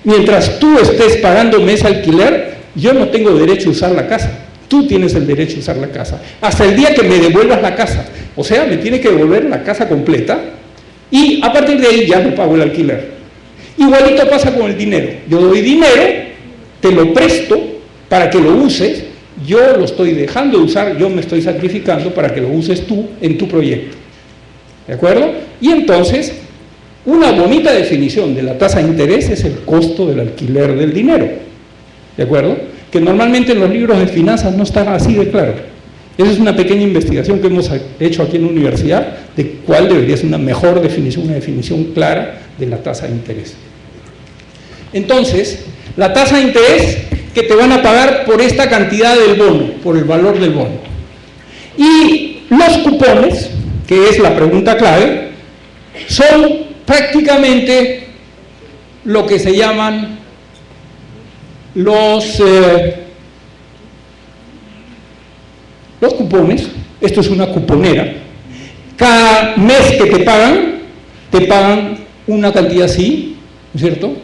Mientras tú estés pagándome ese alquiler, yo no tengo derecho a usar la casa. Tú tienes el derecho a usar la casa. Hasta el día que me devuelvas la casa. O sea, me tienes que devolver la casa completa y a partir de ahí ya no pago el alquiler. Igualito pasa con el dinero. Yo doy dinero, te lo presto para que lo uses, yo lo estoy dejando de usar, yo me estoy sacrificando para que lo uses tú en tu proyecto. ¿De acuerdo? Y entonces, una bonita definición de la tasa de interés es el costo del alquiler del dinero. ¿De acuerdo? Que normalmente en los libros de finanzas no está así de claro. Esa es una pequeña investigación que hemos hecho aquí en la universidad de cuál debería ser una mejor definición, una definición clara de la tasa de interés. Entonces, la tasa de interés que te van a pagar por esta cantidad del bono, por el valor del bono. Y los cupones, que es la pregunta clave, son prácticamente lo que se llaman los cupones. Esto es una cuponera. Cada mes que te pagan una cantidad así, ¿no es cierto?,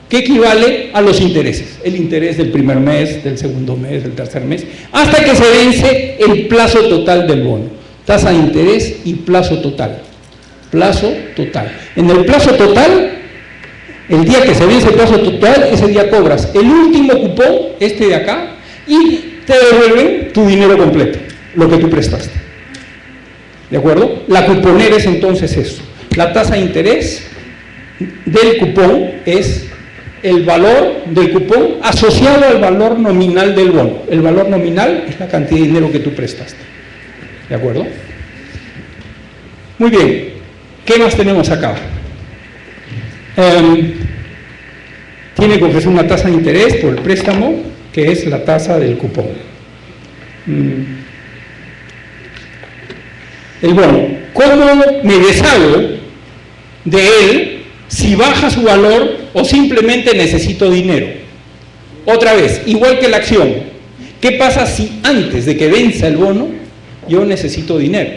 que equivale a los intereses. El interés del primer mes, del segundo mes, del tercer mes, hasta que se vence el plazo total del bono. Tasa de interés y plazo total. Plazo total. En el plazo total, el día que se vence el plazo total, ese día cobras el último cupón, este de acá, y te devuelven tu dinero completo, lo que tú prestaste. ¿De acuerdo? La cuponera es entonces eso. La tasa de interés del cupón es el valor del cupón asociado al valor nominal del bono. El valor nominal es la cantidad de dinero que tú prestaste. ¿De acuerdo? Muy bien. ¿Qué más tenemos acá? Tiene que ofrecer una tasa de interés por el préstamo, que es la tasa del cupón. El bono. ¿Cómo me deshago de él si baja su valor o simplemente necesito dinero? Otra vez, igual que la acción. ¿Qué pasa si antes de que venza el bono yo necesito dinero?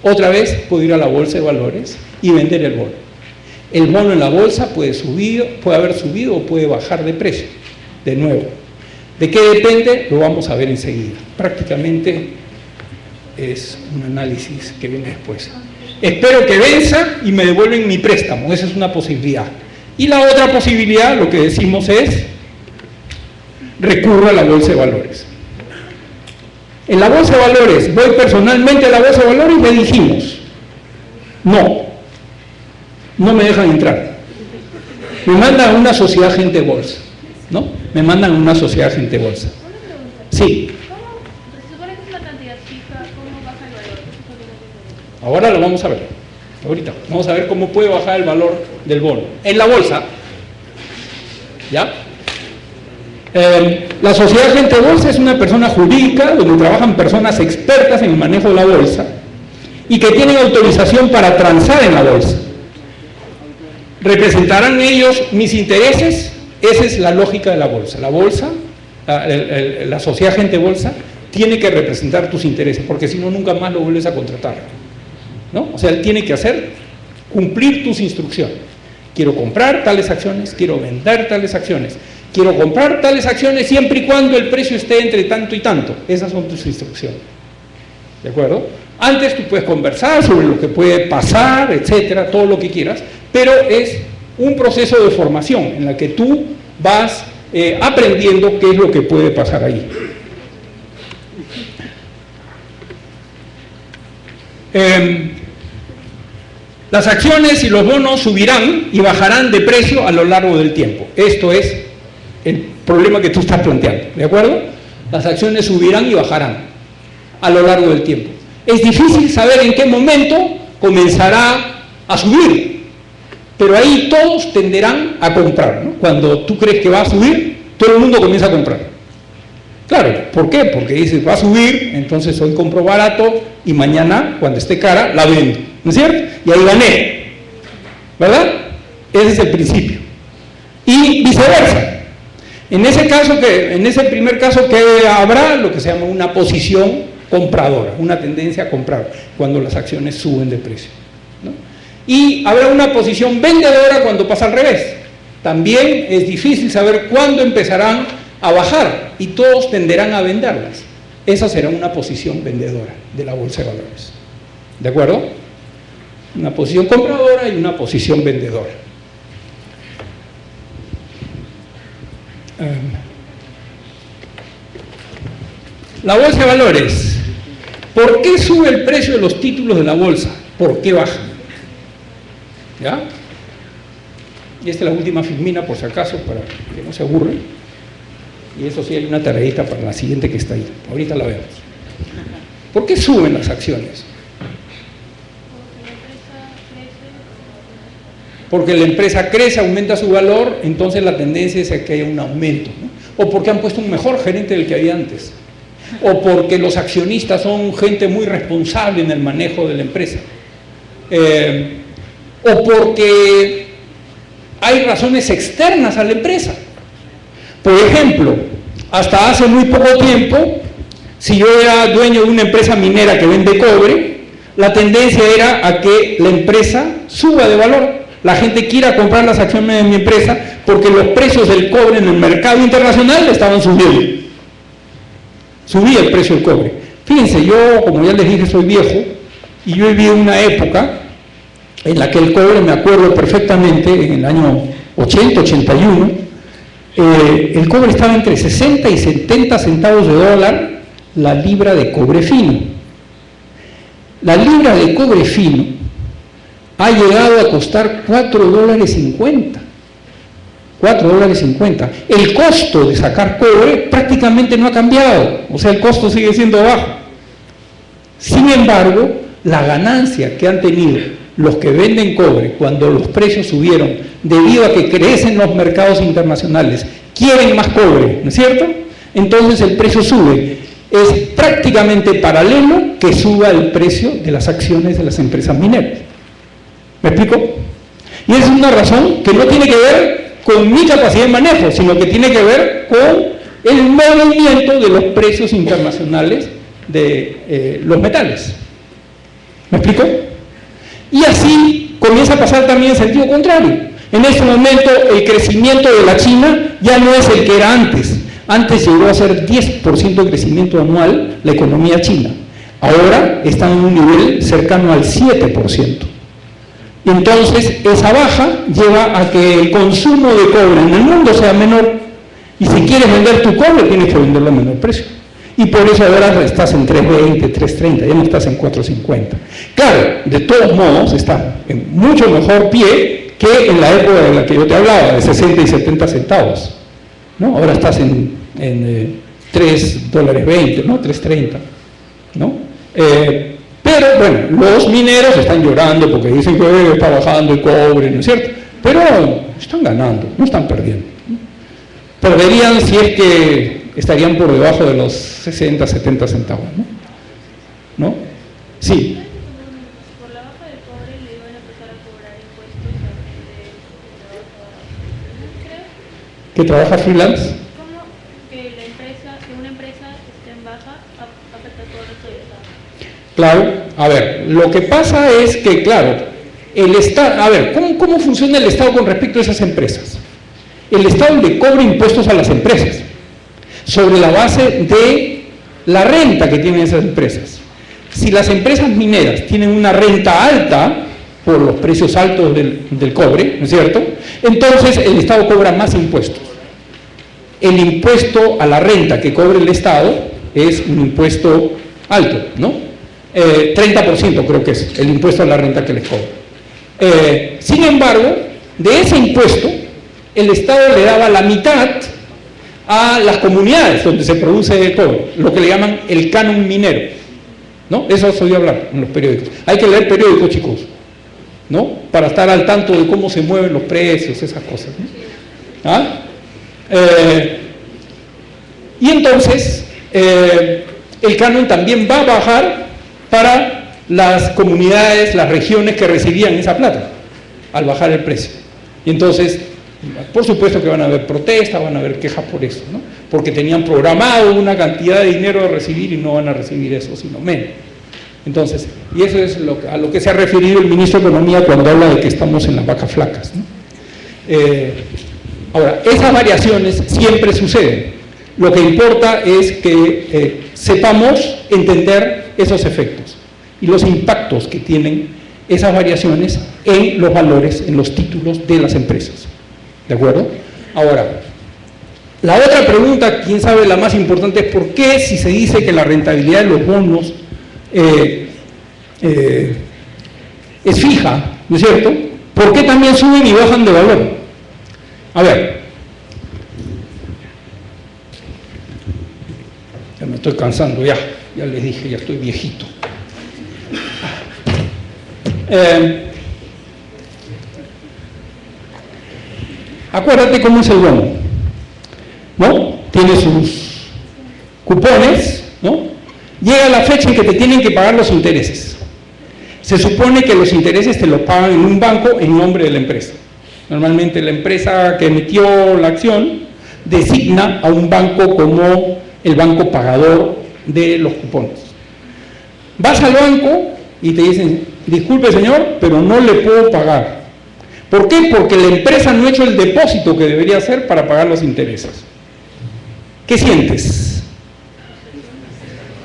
Otra vez puedo ir a la bolsa de valores y vender el bono. El bono en la bolsa puede haber subido o puede bajar de precio, de nuevo. ¿De qué depende? Lo vamos a ver enseguida. Prácticamente es un análisis que viene después. Espero que venza y me devuelven mi préstamo, esa es una posibilidad. Y la otra posibilidad, lo que decimos es, recurro a la bolsa de valores. En la bolsa de valores, voy personalmente a la bolsa de valores y le dijimos, no me dejan entrar. Me mandan a una sociedad agente bolsa, ¿no? Me mandan a una sociedad agente bolsa. Sí.
Se supone que es una cantidad fija, ¿cómo baja el valor?
Ahora lo vamos a ver. Ahorita vamos a ver cómo puede bajar el valor del bono. En la bolsa, ¿ya? La sociedad agente bolsa es una persona jurídica donde trabajan personas expertas en el manejo de la bolsa y que tienen autorización para transar en la bolsa. ¿Representarán ellos mis intereses? Esa es la lógica de la bolsa. La bolsa, la sociedad agente bolsa, tiene que representar tus intereses, porque si no, nunca más lo vuelves a contratar, ¿no? O sea, él tiene que cumplir tus instrucciones. Quiero comprar tales acciones, quiero vender tales acciones, quiero comprar tales acciones siempre y cuando el precio esté entre tanto y tanto. Esas son tus instrucciones. ¿De acuerdo? Antes tú puedes conversar sobre lo que puede pasar, etcétera, todo lo que quieras, pero es un proceso de formación en la que tú vas aprendiendo qué es lo que puede pasar ahí. Las acciones y los bonos subirán y bajarán de precio a lo largo del tiempo. Esto es el problema que tú estás planteando, ¿de acuerdo? Las acciones subirán y bajarán a lo largo del tiempo. Es difícil saber en qué momento comenzará a subir, pero ahí todos tenderán a comprar, ¿no? Cuando tú crees que va a subir, todo el mundo comienza a comprar. Claro, ¿por qué? Porque dices, va a subir, entonces hoy compro barato y mañana, cuando esté cara, la vendo, ¿no es cierto? Y ahí gané, ¿verdad? Ese es el principio. Y viceversa. En ese primer caso, que habrá lo que se llama una posición compradora, una tendencia a comprar, cuando las acciones suben de precio, ¿no? Y habrá una posición vendedora cuando pasa al revés. También es difícil saber cuándo empezarán a bajar y todos tenderán a venderlas. Esa será una posición vendedora de la bolsa de valores. ¿De acuerdo? Una posición compradora y una posición vendedora. La bolsa de valores. ¿Por qué sube el precio de los títulos de la bolsa? ¿Por qué baja? ¿Ya? Y esta es la última filmina, por si acaso, para que no se aburren. Y eso sí, hay una tareita para la siguiente que está ahí. Ahorita la vemos. ¿Por qué suben las acciones? Porque la empresa crece, aumenta su valor, entonces la tendencia es a que haya un aumento, ¿no? O porque han puesto un mejor gerente del que había antes. O porque los accionistas son gente muy responsable en el manejo de la empresa. O porque hay razones externas a la empresa. Por ejemplo, hasta hace muy poco tiempo, si yo era dueño de una empresa minera que vende cobre, la tendencia era a que la empresa suba de valor. La gente quiera comprar las acciones de mi empresa porque los precios del cobre en el mercado internacional estaban subiendo. Subía el precio del cobre. Fíjense, yo, como ya les dije, soy viejo y yo viví una época en la que el cobre, me acuerdo perfectamente, en el año 80, 81, el cobre estaba entre 60 y 70 centavos de dólar la libra de cobre fino. La libra de cobre fino ha llegado a costar $4.50. $4.50. El costo de sacar cobre prácticamente no ha cambiado, o sea, el costo sigue siendo bajo. Sin embargo, la ganancia que han tenido los que venden cobre cuando los precios subieron, debido a que crecen los mercados internacionales, quieren más cobre, ¿no es cierto? Entonces el precio sube. Es prácticamente paralelo que suba el precio de las acciones de las empresas mineras. ¿Me explico? Y esa es una razón que no tiene que ver con mi capacidad de manejo, sino que tiene que ver con el movimiento de los precios internacionales de los metales. ¿Me explico? Y así, comienza a pasar también en sentido contrario. En este momento el crecimiento de la China ya no es el que era antes. Antes llegó a ser 10% de crecimiento anual la economía china. Ahora está en un nivel cercano al 7%. Entonces, esa baja lleva a que el consumo de cobre en el mundo sea menor. Y si quieres vender tu cobre, tienes que venderlo a menor precio. Y por eso ahora estás en 3.20, 3.30, ya no estás en 4.50. Claro, de todos modos, está en mucho mejor pie que en la época de la que yo te hablaba, de 60 y 70 centavos. ¿No? Ahora estás en $3.20, ¿no? 3.30, ¿no? Pero bueno, los mineros están llorando porque dicen que está bajando el cobre, ¿no es cierto? Pero están ganando, no están perdiendo, ¿no? Perderían si es que estarían por debajo de los 60, 70 centavos, ¿no? ¿No? Sí.
Por la baja del cobre le iban a empezar a cobrar impuestos a gente que trabaja freelance, ¿creo?
¿Que trabaja freelance?
¿Cómo que una empresa esté en baja afecta a todo el resto del Estado?
Claro, a ver, lo que pasa es que, claro, el Estado, a ver, ¿cómo funciona el Estado con respecto a esas empresas? El Estado le cobra impuestos a las empresas sobre la base de la renta que tienen esas empresas. Si las empresas mineras tienen una renta alta por los precios altos del cobre, ¿no es cierto? Entonces el Estado cobra más impuestos. El impuesto a la renta que cobra el Estado es un impuesto alto, ¿no? 30% creo que es el impuesto a la renta que les cobra. Sin embargo, de ese impuesto, el Estado le daba la mitad a las comunidades donde se produce cobre, lo que le llaman el canon minero, ¿no? Eso has oído hablar en los periódicos. Hay que leer periódicos, chicos, ¿no? Para estar al tanto de cómo se mueven los precios, esas cosas, ¿no? ¿Ah? Y entonces, el canon también va a bajar para las comunidades, las regiones que recibían esa plata, al bajar el precio. Y entonces, por supuesto que van a haber protestas, van a haber quejas por eso, ¿no? Porque tenían programado una cantidad de dinero a recibir y no van a recibir eso, sino menos. Entonces, y eso es a lo que se ha referido el ministro de Economía cuando habla de que estamos en las vacas flacas, ¿no? Ahora, esas variaciones siempre suceden. Lo que importa es que sepamos entender esos efectos y los impactos que tienen esas variaciones en los valores, en los títulos de las empresas. ¿De acuerdo? Ahora, la otra pregunta, quién sabe la más importante, es ¿por qué si se dice que la rentabilidad de los bonos es fija, ¿no es cierto? ¿Por qué también suben y bajan de valor? A ver, ya me estoy cansando, ya les dije, ya estoy viejito. Acuérdate cómo es el bono, ¿no? Tiene sus cupones, ¿no? Llega la fecha en que te tienen que pagar los intereses. Se supone que los intereses te los pagan en un banco en nombre de la empresa. Normalmente la empresa que emitió la acción designa a un banco como el banco pagador de los cupones. Vas al banco y te dicen, disculpe señor, pero no le puedo pagar. ¿Por qué? Porque la empresa no ha hecho el depósito que debería hacer para pagar los intereses. ¿Qué sientes?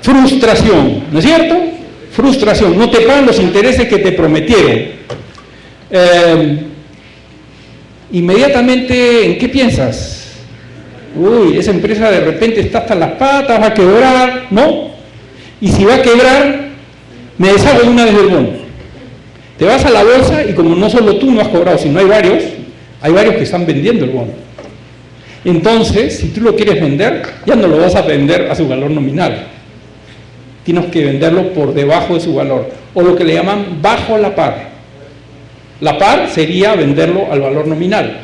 Frustración, ¿no es cierto? Frustración, no te pagan los intereses que te prometieron. Inmediatamente, ¿en qué piensas? Uy, esa empresa de repente está hasta las patas, va a quebrar, ¿no? Y si va a quebrar, me deshago de una vez del bono. Te vas a la bolsa y como no solo tú no has cobrado, sino hay varios que están vendiendo el bono. Entonces, si tú lo quieres vender, ya no lo vas a vender a su valor nominal. Tienes que venderlo por debajo de su valor, o lo que le llaman bajo la par. La par sería venderlo al valor nominal,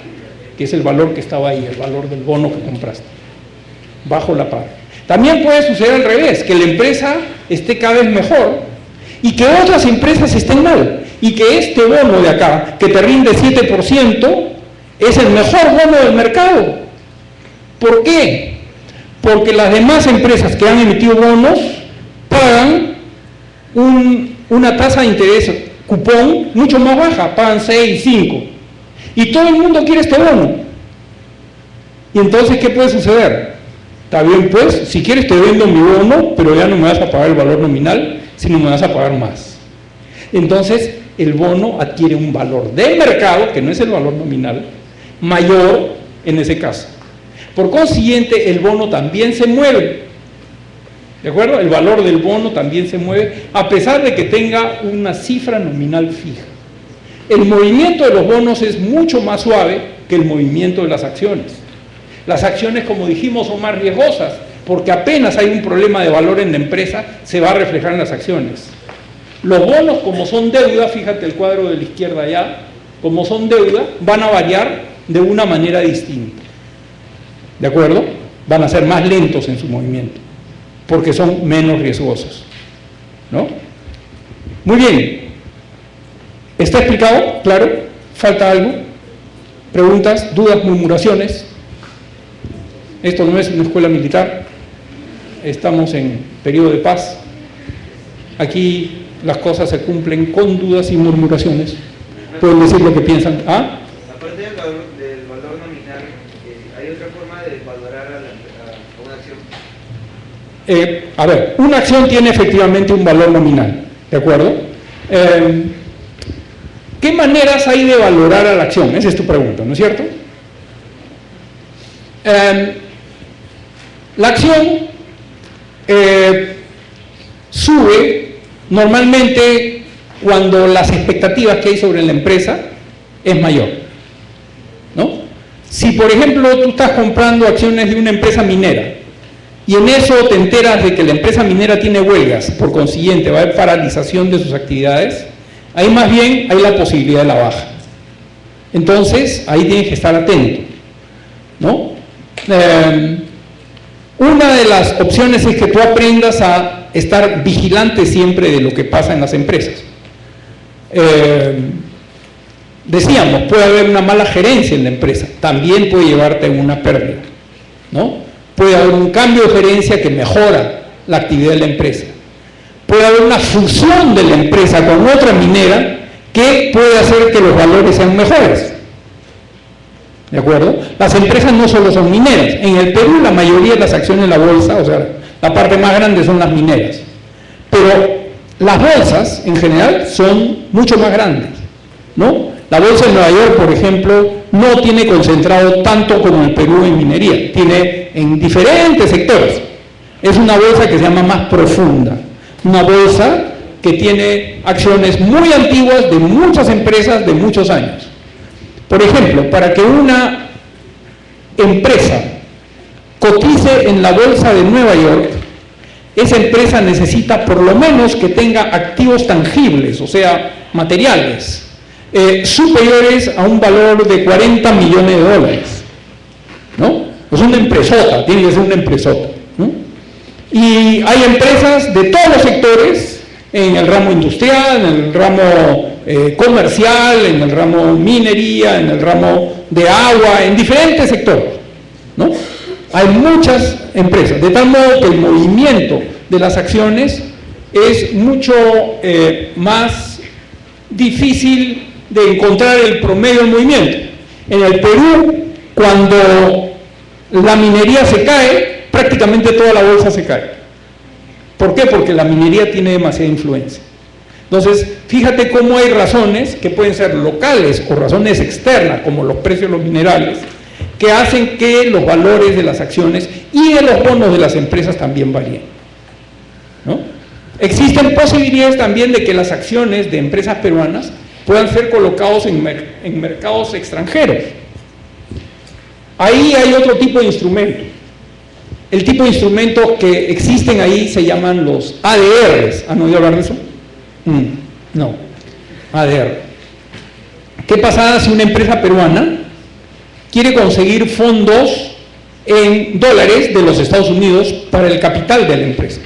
que es el valor que estaba ahí, el valor del bono que compraste. Bajo la par. También puede suceder al revés, que la empresa esté cada vez mejor y que otras empresas estén mal. Y que este bono de acá, que te rinde 7%, es el mejor bono del mercado. ¿Por qué? Porque las demás empresas que han emitido bonos pagan una tasa de interés cupón mucho más baja, pagan 6, 5. Y todo el mundo quiere este bono. Y entonces, ¿qué puede suceder? Está bien, pues, si quieres te vendo mi bono, pero ya no me vas a pagar el valor nominal, sino me vas a pagar más. Entonces, el bono adquiere un valor de mercado, que no es el valor nominal, mayor en ese caso. Por consiguiente, el bono también se mueve. ¿De acuerdo? El valor del bono también se mueve, a pesar de que tenga una cifra nominal fija. El movimiento de los bonos es mucho más suave que el movimiento de las acciones. Las acciones, como dijimos, son más riesgosas, porque apenas hay un problema de valor en la empresa, se va a reflejar en las acciones. Los bonos, como son deuda, fíjate el cuadro de la izquierda allá, como son deuda, van a variar de una manera distinta. ¿De acuerdo? Van a ser más lentos en su movimiento, porque son menos riesgosos, ¿no? Muy bien. ¿Está explicado? ¿Claro? ¿Falta algo? ¿Preguntas, dudas, murmuraciones? Esto no es una escuela militar, estamos en periodo de paz. Aquí las cosas se cumplen con dudas y murmuraciones. Pueden decir lo que piensan. ¿Ah?
Aparte del valor nominal, ¿hay otra forma de valorar a una acción?
A ver, una acción tiene efectivamente un valor nominal, ¿de acuerdo? ¿Qué maneras hay de valorar a la acción? Esa es tu pregunta, ¿no es cierto? La acción sube normalmente cuando las expectativas que hay sobre la empresa es mayor, ¿no? Si por ejemplo tú estás comprando acciones de una empresa minera y en eso te enteras de que la empresa minera tiene huelgas, por consiguiente va a haber paralización de sus actividades, ahí más bien hay la posibilidad de la baja. Entonces ahí tienes que estar atento, ¿no? Una de las opciones es que tú aprendas a estar vigilante siempre de lo que pasa en las empresas. Decíamos, puede haber una mala gerencia en la empresa, también puede llevarte a una pérdida, ¿no? Puede haber un cambio de gerencia que mejora la actividad de la empresa. Puede haber una fusión de la empresa con otra minera que puede hacer que los valores sean mejores. ¿De acuerdo? Las empresas no solo son mineras. En el Perú la mayoría de las acciones en la bolsa, o sea, la parte más grande son las mineras. Pero las bolsas en general son mucho más grandes, ¿no? La bolsa de Nueva York, por ejemplo, no tiene concentrado tanto como el Perú en minería. Tiene en diferentes sectores. Es una bolsa que se llama más profunda. Una bolsa que tiene acciones muy antiguas de muchas empresas de muchos años. Por ejemplo, para que una empresa cotice en la bolsa de Nueva York, esa empresa necesita por lo menos que tenga activos tangibles, o sea, materiales, superiores a un valor de 40 millones de dólares, ¿no? Es una empresota, tiene que ser una empresota, ¿no? Y hay empresas de todos los sectores, en el ramo industrial, en el ramo comercial, en el ramo minería, en el ramo de agua, en diferentes sectores, ¿no? Hay muchas empresas, de tal modo que el movimiento de las acciones es mucho más difícil de encontrar el promedio del movimiento. En el Perú, cuando la minería se cae, prácticamente toda la bolsa se cae. ¿Por qué? Porque la minería tiene demasiada influencia. Entonces, fíjate cómo hay razones que pueden ser locales o razones externas, como los precios de los minerales, que hacen que los valores de las acciones y de los bonos de las empresas también varíen, ¿no? Existen posibilidades también de que las acciones de empresas peruanas puedan ser colocados en mercados extranjeros. Ahí hay otro tipo de instrumento. El tipo de instrumentos que existen ahí se llaman los ADRs. ¿Han oído hablar de eso? No. ADR. ¿Qué pasa si una empresa peruana quiere conseguir fondos en dólares de los Estados Unidos para el capital de la empresa?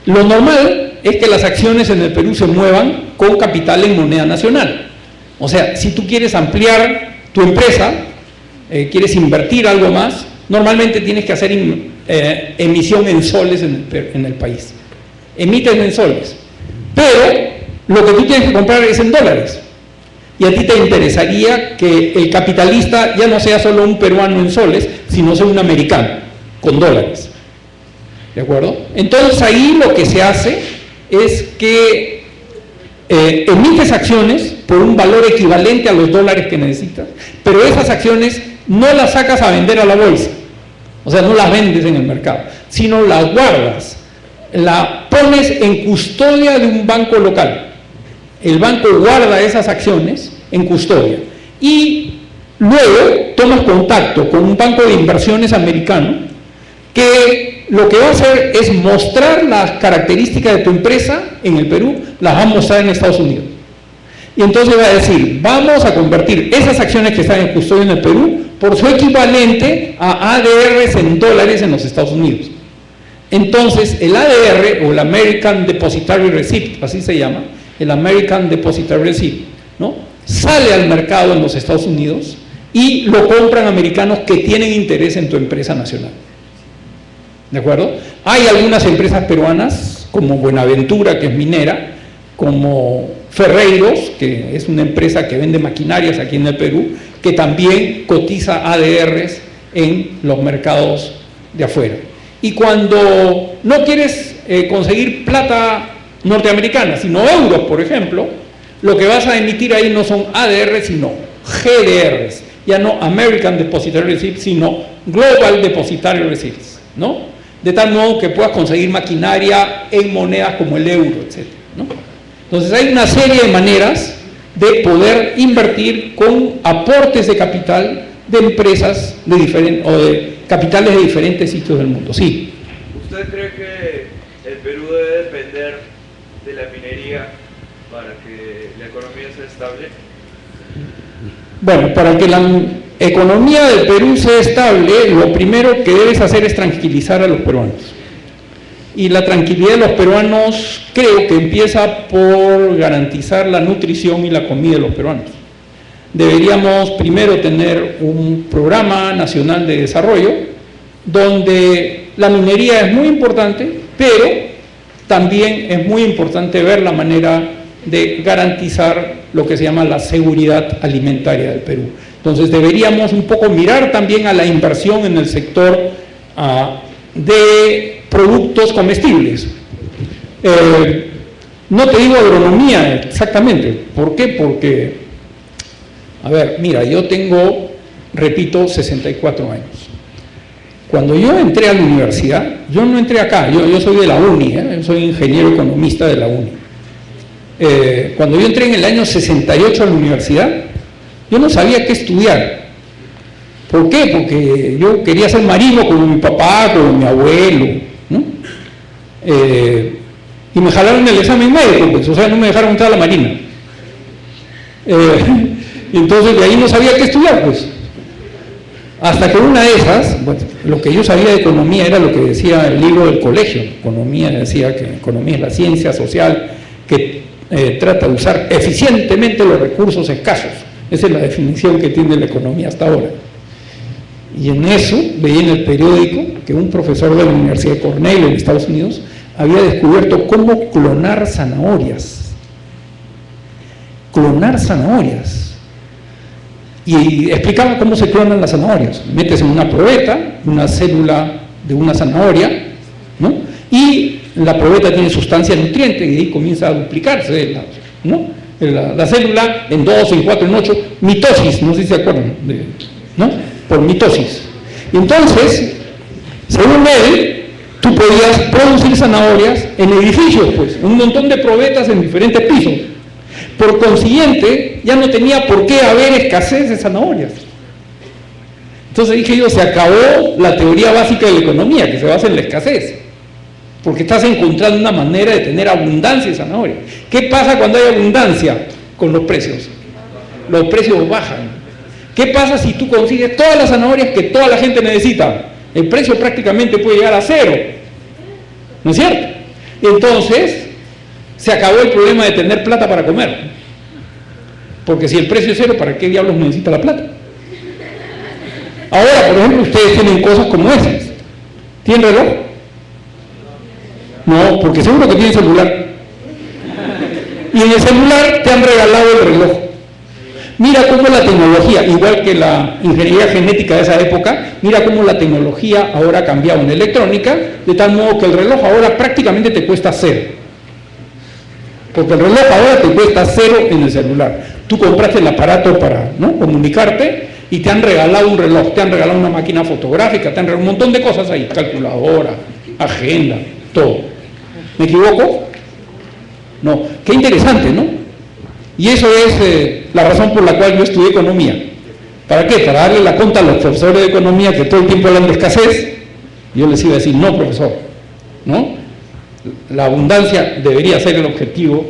Lo normal es que las acciones en el Perú se muevan con capital en moneda nacional. O sea, si tú quieres ampliar tu empresa, quieres invertir algo más, normalmente tienes que hacer emisión en soles en el país. Emites en soles. Pero lo que tú tienes que comprar es en dólares. Y a ti te interesaría que el capitalista ya no sea solo un peruano en soles, sino sea un americano, con dólares. ¿De acuerdo? Entonces ahí lo que se hace es que emites acciones por un valor equivalente a los dólares que necesitas, pero esas acciones no las sacas a vender a la bolsa, o sea, no las vendes en el mercado, sino las guardas, la pones en custodia de un banco local. El banco guarda esas acciones en custodia y luego tomas contacto con un banco de inversiones americano que lo que va a hacer es mostrar las características de tu empresa en el Perú, las va a mostrar en Estados Unidos. Y entonces va a decir, vamos a convertir esas acciones que están en custodia en el Perú por su equivalente a ADRs en dólares en los Estados Unidos. Entonces el ADR, o el American Depositary Receipt, así se llama, el American Depositary Receipt, ¿no?, sale al mercado en los Estados Unidos y lo compran americanos que tienen interés en tu empresa nacional. ¿De acuerdo? Hay algunas empresas peruanas, como Buenaventura, que es minera, como Ferreiros, que es una empresa que vende maquinarias aquí en el Perú, que también cotiza ADRs en los mercados de afuera. Y cuando no quieres conseguir plata norteamericana, sino euros, por ejemplo, lo que vas a emitir ahí no son ADRs, sino GDRs, ya no American Depositary Receipts, sino Global Depositary Receipts, ¿no? De tal modo que puedas conseguir maquinaria en monedas como el euro, etc., ¿no? Entonces hay una serie de maneras de poder invertir con aportes de capital de empresas de diferentes, o de capitales de diferentes sitios del mundo. Sí.
¿Usted cree que el Perú debe depender de la minería para que la economía sea estable?
Bueno, para que la economía del Perú sea estable, lo primero que debes hacer es tranquilizar a los peruanos. Y la tranquilidad de los peruanos creo que empieza por garantizar la nutrición y la comida de los peruanos. Deberíamos primero tener un programa nacional de desarrollo donde la minería es muy importante, pero también es muy importante ver la manera de garantizar lo que se llama la seguridad alimentaria del Perú. Entonces deberíamos un poco mirar también a la inversión en el sector de productos comestibles. No te digo agronomía exactamente. ¿Por qué? Porque, a ver, mira, yo tengo, repito, 64 años. Cuando yo entré a la universidad, yo no entré acá, yo soy de la UNI, yo soy ingeniero economista de la UNI. Cuando yo entré en el año 68 a la universidad, yo no sabía qué estudiar. ¿Por qué? Porque yo quería ser marino como mi papá, como mi abuelo, ¿no? Y me jalaron el examen médico, pues, o sea, no me dejaron entrar a la marina. Y entonces de ahí no sabía qué estudiar, pues. Hasta que una de esas, bueno, lo que yo sabía de economía era lo que decía el libro del colegio. Economía decía que economía es la ciencia social que trata de usar eficientemente los recursos escasos. Esa es la definición que tiene la economía hasta ahora. Y en eso veía en el periódico que un profesor de la Universidad de Cornell en Estados Unidos había descubierto cómo clonar zanahorias. Clonar zanahorias. Y explicaba cómo se clonan las zanahorias. Metes en una probeta una célula de una zanahoria, ¿no? Y la probeta tiene sustancia nutriente y ahí comienza a duplicarse, ¿no? La célula en 2, en 4, en 8, mitosis, no sé si se acuerdan, ¿no? Por mitosis. Entonces, según él, tú podías producir zanahorias en edificios, pues, un montón de probetas en diferentes pisos. Por consiguiente, ya no tenía por qué haber escasez de zanahorias. Entonces dije yo, se acabó la teoría básica de la economía, que se basa en la escasez, porque estás encontrando una manera de tener abundancia de zanahorias. ¿Qué pasa cuando hay abundancia con los precios? Los precios bajan. ¿Qué pasa si tú consigues todas las zanahorias que toda la gente necesita? El precio prácticamente puede llegar a cero, ¿no es cierto? Entonces se acabó el problema de tener plata para comer, porque si el precio es cero, ¿para qué diablos necesita la plata? Ahora, por ejemplo, ustedes tienen cosas como esas. ¿Tienen reloj? No, porque seguro que tienen celular. Y en el celular te han regalado el reloj. Mira cómo la tecnología, igual que la ingeniería genética de esa época, mira cómo la tecnología ahora ha cambiado en electrónica, de tal modo que el reloj ahora prácticamente te cuesta cero. Porque el reloj ahora te cuesta cero en el celular. Tú compraste el aparato para, ¿no?, comunicarte y te han regalado un reloj, te han regalado una máquina fotográfica, te han regalado un montón de cosas ahí, calculadora, agenda, todo. ¿Me equivoco? No. Qué interesante, ¿no? Y eso es la razón por la cual yo estudié economía. ¿Para qué? Para darle la cuenta a los profesores de economía que todo el tiempo hablan de escasez. Yo les iba a decir, no, profesor, ¿no? La abundancia debería ser el objetivo,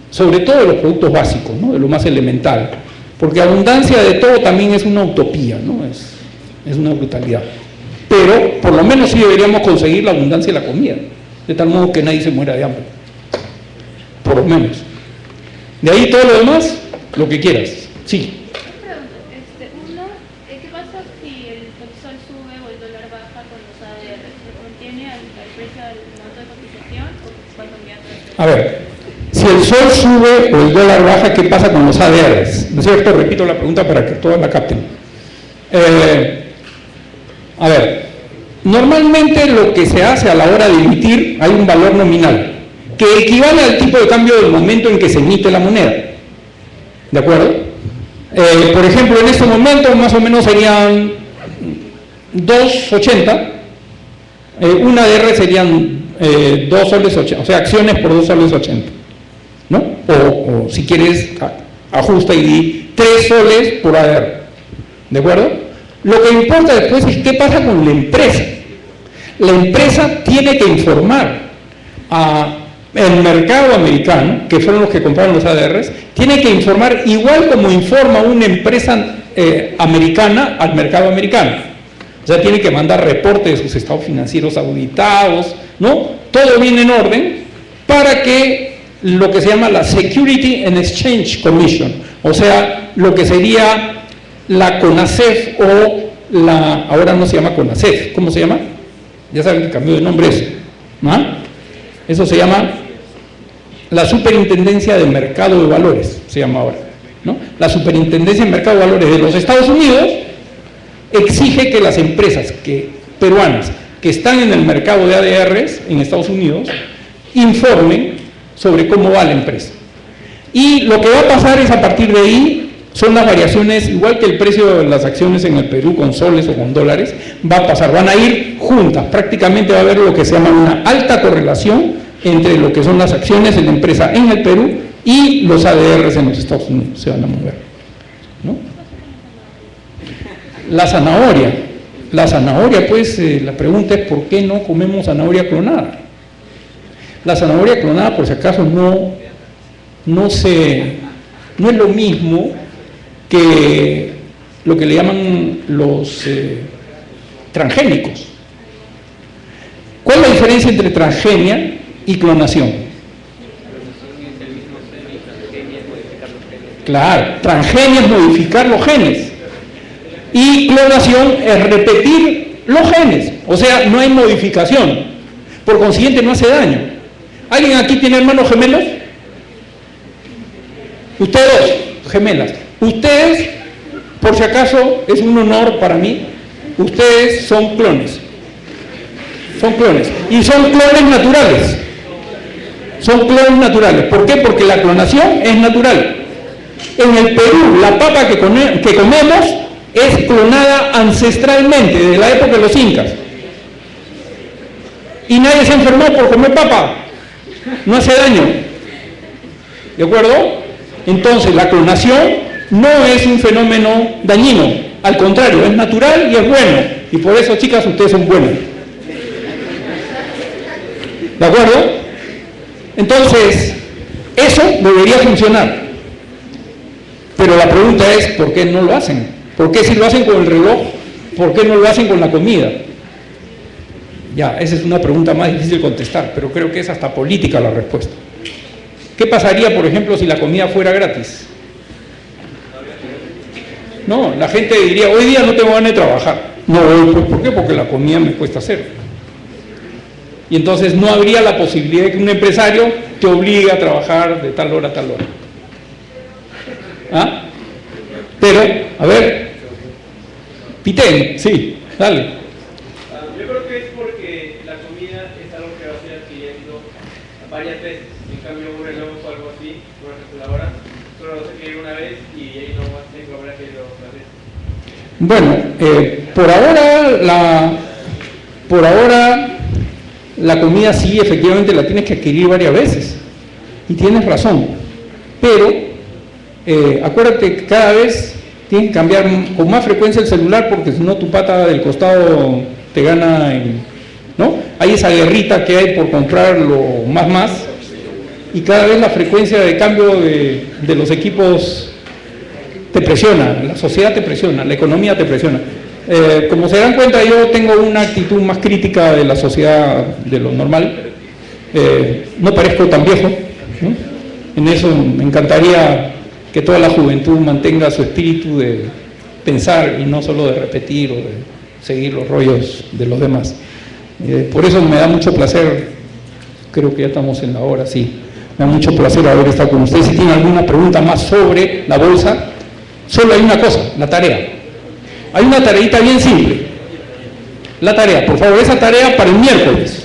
sobre todo de los productos básicos, ¿no?, de lo más elemental. Porque abundancia de todo también es una utopía, ¿no? Es una brutalidad. Pero por lo menos sí deberíamos conseguir la abundancia de la comida, de tal modo que nadie se muera de hambre. Por lo menos. De ahí todo lo demás, lo que quieras. Sí.
Uno, ¿qué pasa si el sol sube o el dólar baja con los ADR? ¿Se mantiene al precio del monto de cotización o va cambiando?
A ver, si el sol sube o el dólar baja, ¿qué pasa con los ADRs? ¿No es cierto? Repito la pregunta para que todos la capten. A ver, normalmente lo que se hace a la hora de emitir, hay un valor nominal que equivale al tipo de cambio del momento en que se emite la moneda. ¿De acuerdo? Por ejemplo, en este momento más o menos serían 2.80, un ADR serían 2 soles 80, o sea, acciones por 2 soles 80, ¿no? O si quieres, ajusta y di 3 soles por ADR. ¿De acuerdo? Lo que importa después es qué pasa con la empresa. La empresa tiene que informar el mercado americano, que fueron los que compraron los ADRs, tiene que informar igual como informa una empresa americana al mercado americano. O sea, tiene que mandar reportes de sus estados financieros auditados, ¿no? Todo viene en orden para que lo que se llama la Security and Exchange Commission, o sea, lo que sería la CONACEF o ahora no se llama CONACEF, ¿cómo se llama? Ya saben que cambió de nombre eso, ¿no? Eso se llama la Superintendencia de Mercado de Valores, se llama ahora, ¿no? La Superintendencia de Mercado de Valores de los Estados Unidos exige que las empresas peruanas que están en el mercado de ADRs en Estados Unidos informen sobre cómo va la empresa. Y lo que va a pasar es, a partir de ahí, son las variaciones, igual que el precio de las acciones en el Perú con soles o con dólares, va a pasar, van a ir juntas, prácticamente va a haber lo que se llama una alta correlación entre lo que son las acciones de la empresa en el Perú y los ADRs en los Estados Unidos, se van a mover, ¿no? La zanahoria, pues la pregunta es ¿por qué no comemos zanahoria clonada? La zanahoria clonada, por si acaso, no es lo mismo que lo que le llaman los transgénicos. ¿Cuál es la diferencia entre transgenia y clonación? Claro, transgenia es modificar los genes y clonación es repetir los genes, o sea, no hay modificación, por consiguiente no hace daño. ¿Alguien aquí tiene hermanos gemelos? Ustedes dos, gemelas. Ustedes, por si acaso, es un honor para mí, ustedes son clones. Son clones. Y son clones naturales. Son clones naturales. ¿Por qué? Porque la clonación es natural. En el Perú, la papa que comemos es clonada ancestralmente, desde la época de los incas. Y nadie se enfermó por comer papa. No hace daño. ¿De acuerdo? Entonces, la clonación no es un fenómeno dañino, al contrario, es natural y es bueno, y por eso, chicas, ustedes son buenas. ¿De acuerdo? Entonces, eso debería funcionar, pero la pregunta es, ¿por qué no lo hacen? ¿Por qué si lo hacen con el reloj, por qué no lo hacen con la comida? Ya, esa es una pregunta más difícil de contestar, pero creo que es hasta política la respuesta. ¿Qué pasaría, por ejemplo, si la comida fuera gratis? No, la gente diría, hoy día no tengo ganas de trabajar. No, pues, ¿por qué? Porque la comida me cuesta cero. Y entonces no habría la posibilidad de que un empresario te obliga a trabajar de tal hora a tal hora. ¿Ah? Pero, a ver, Pitén, sí, dale.
Yo creo que es porque la comida es algo que vas a ir adquiriendo varias veces. En cambio, un reloj o algo así, una calculadora, solo vas a adquirir una vez y ahí no vas a tener que volver a adquirirlo otra vez.
Bueno, por ahora la comida sí, efectivamente la tienes que adquirir varias veces. Y tienes razón. Pero acuérdate que cada vez tienes que cambiar con más frecuencia el celular, porque si no tu pata del costado te gana, ¿no? Hay esa guerrita que hay por comprar lo más, y cada vez la frecuencia de cambio de los equipos te presiona, la sociedad te presiona, la economía te presiona. Como se dan cuenta, yo tengo una actitud más crítica de la sociedad de lo normal. No parezco tan viejo, ¿no? En eso me encantaría que toda la juventud mantenga su espíritu de pensar y no solo de repetir o de seguir los rollos de los demás. Por eso me da mucho placer, creo que ya estamos en la hora, sí, me da mucho placer haber estado con ustedes. Si tienen alguna pregunta más sobre la bolsa, solo hay una cosa, la tarea. Hay una tareita bien simple. La tarea, por favor, esa tarea para el miércoles.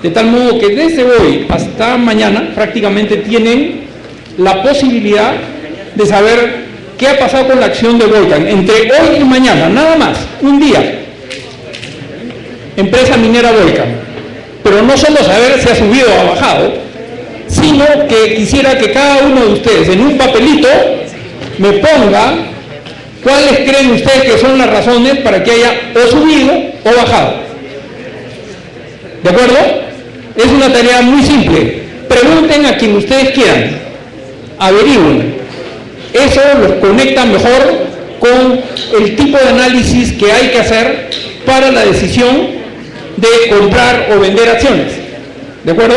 De tal modo que desde hoy hasta mañana prácticamente tienen la posibilidad de saber qué ha pasado con la acción de Volcan entre hoy y mañana, nada más, un día. Empresa minera Volcan. Pero no solo saber si ha subido o ha bajado, sino que quisiera que cada uno de ustedes en un papelito me ponga cuáles creen ustedes que son las razones para que haya o subido o bajado. ¿De acuerdo? Es una tarea muy simple. Pregunten a quien ustedes quieran. Averigüen. Eso los conecta mejor con el tipo de análisis que hay que hacer para la decisión de comprar o vender acciones. ¿De acuerdo?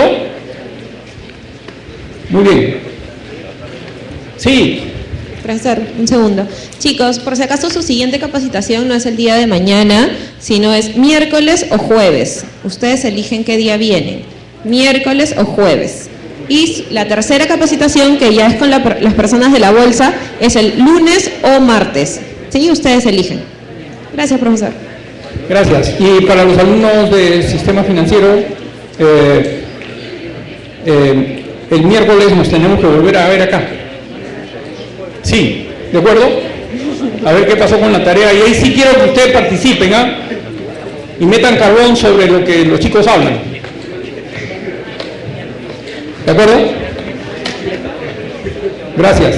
Muy bien. Sí.
Profesor, un segundo. Chicos, por si acaso su siguiente capacitación no es el día de mañana, sino es miércoles o jueves. Ustedes eligen qué día vienen, miércoles o jueves. Y la tercera capacitación, que ya es con las personas de la bolsa, es el lunes o martes. ¿Sí? Ustedes eligen. Gracias, profesor.
Gracias. Y para los alumnos del sistema financiero, el miércoles nos tenemos que volver a ver acá. Sí, ¿de acuerdo? A ver qué pasó con la tarea. Y ahí sí quiero que ustedes participen, ¿ah? Y metan carbón sobre lo que los chicos hablan. ¿De acuerdo? Gracias.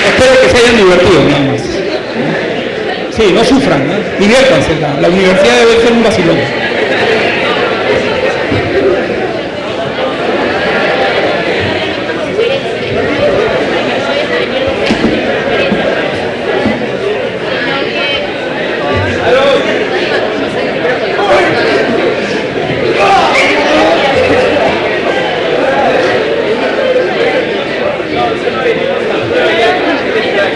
Espero que se hayan divertido, nada más. Sí, no sufran, ¿no? Diviértanse, la universidad debe ser un vacilón.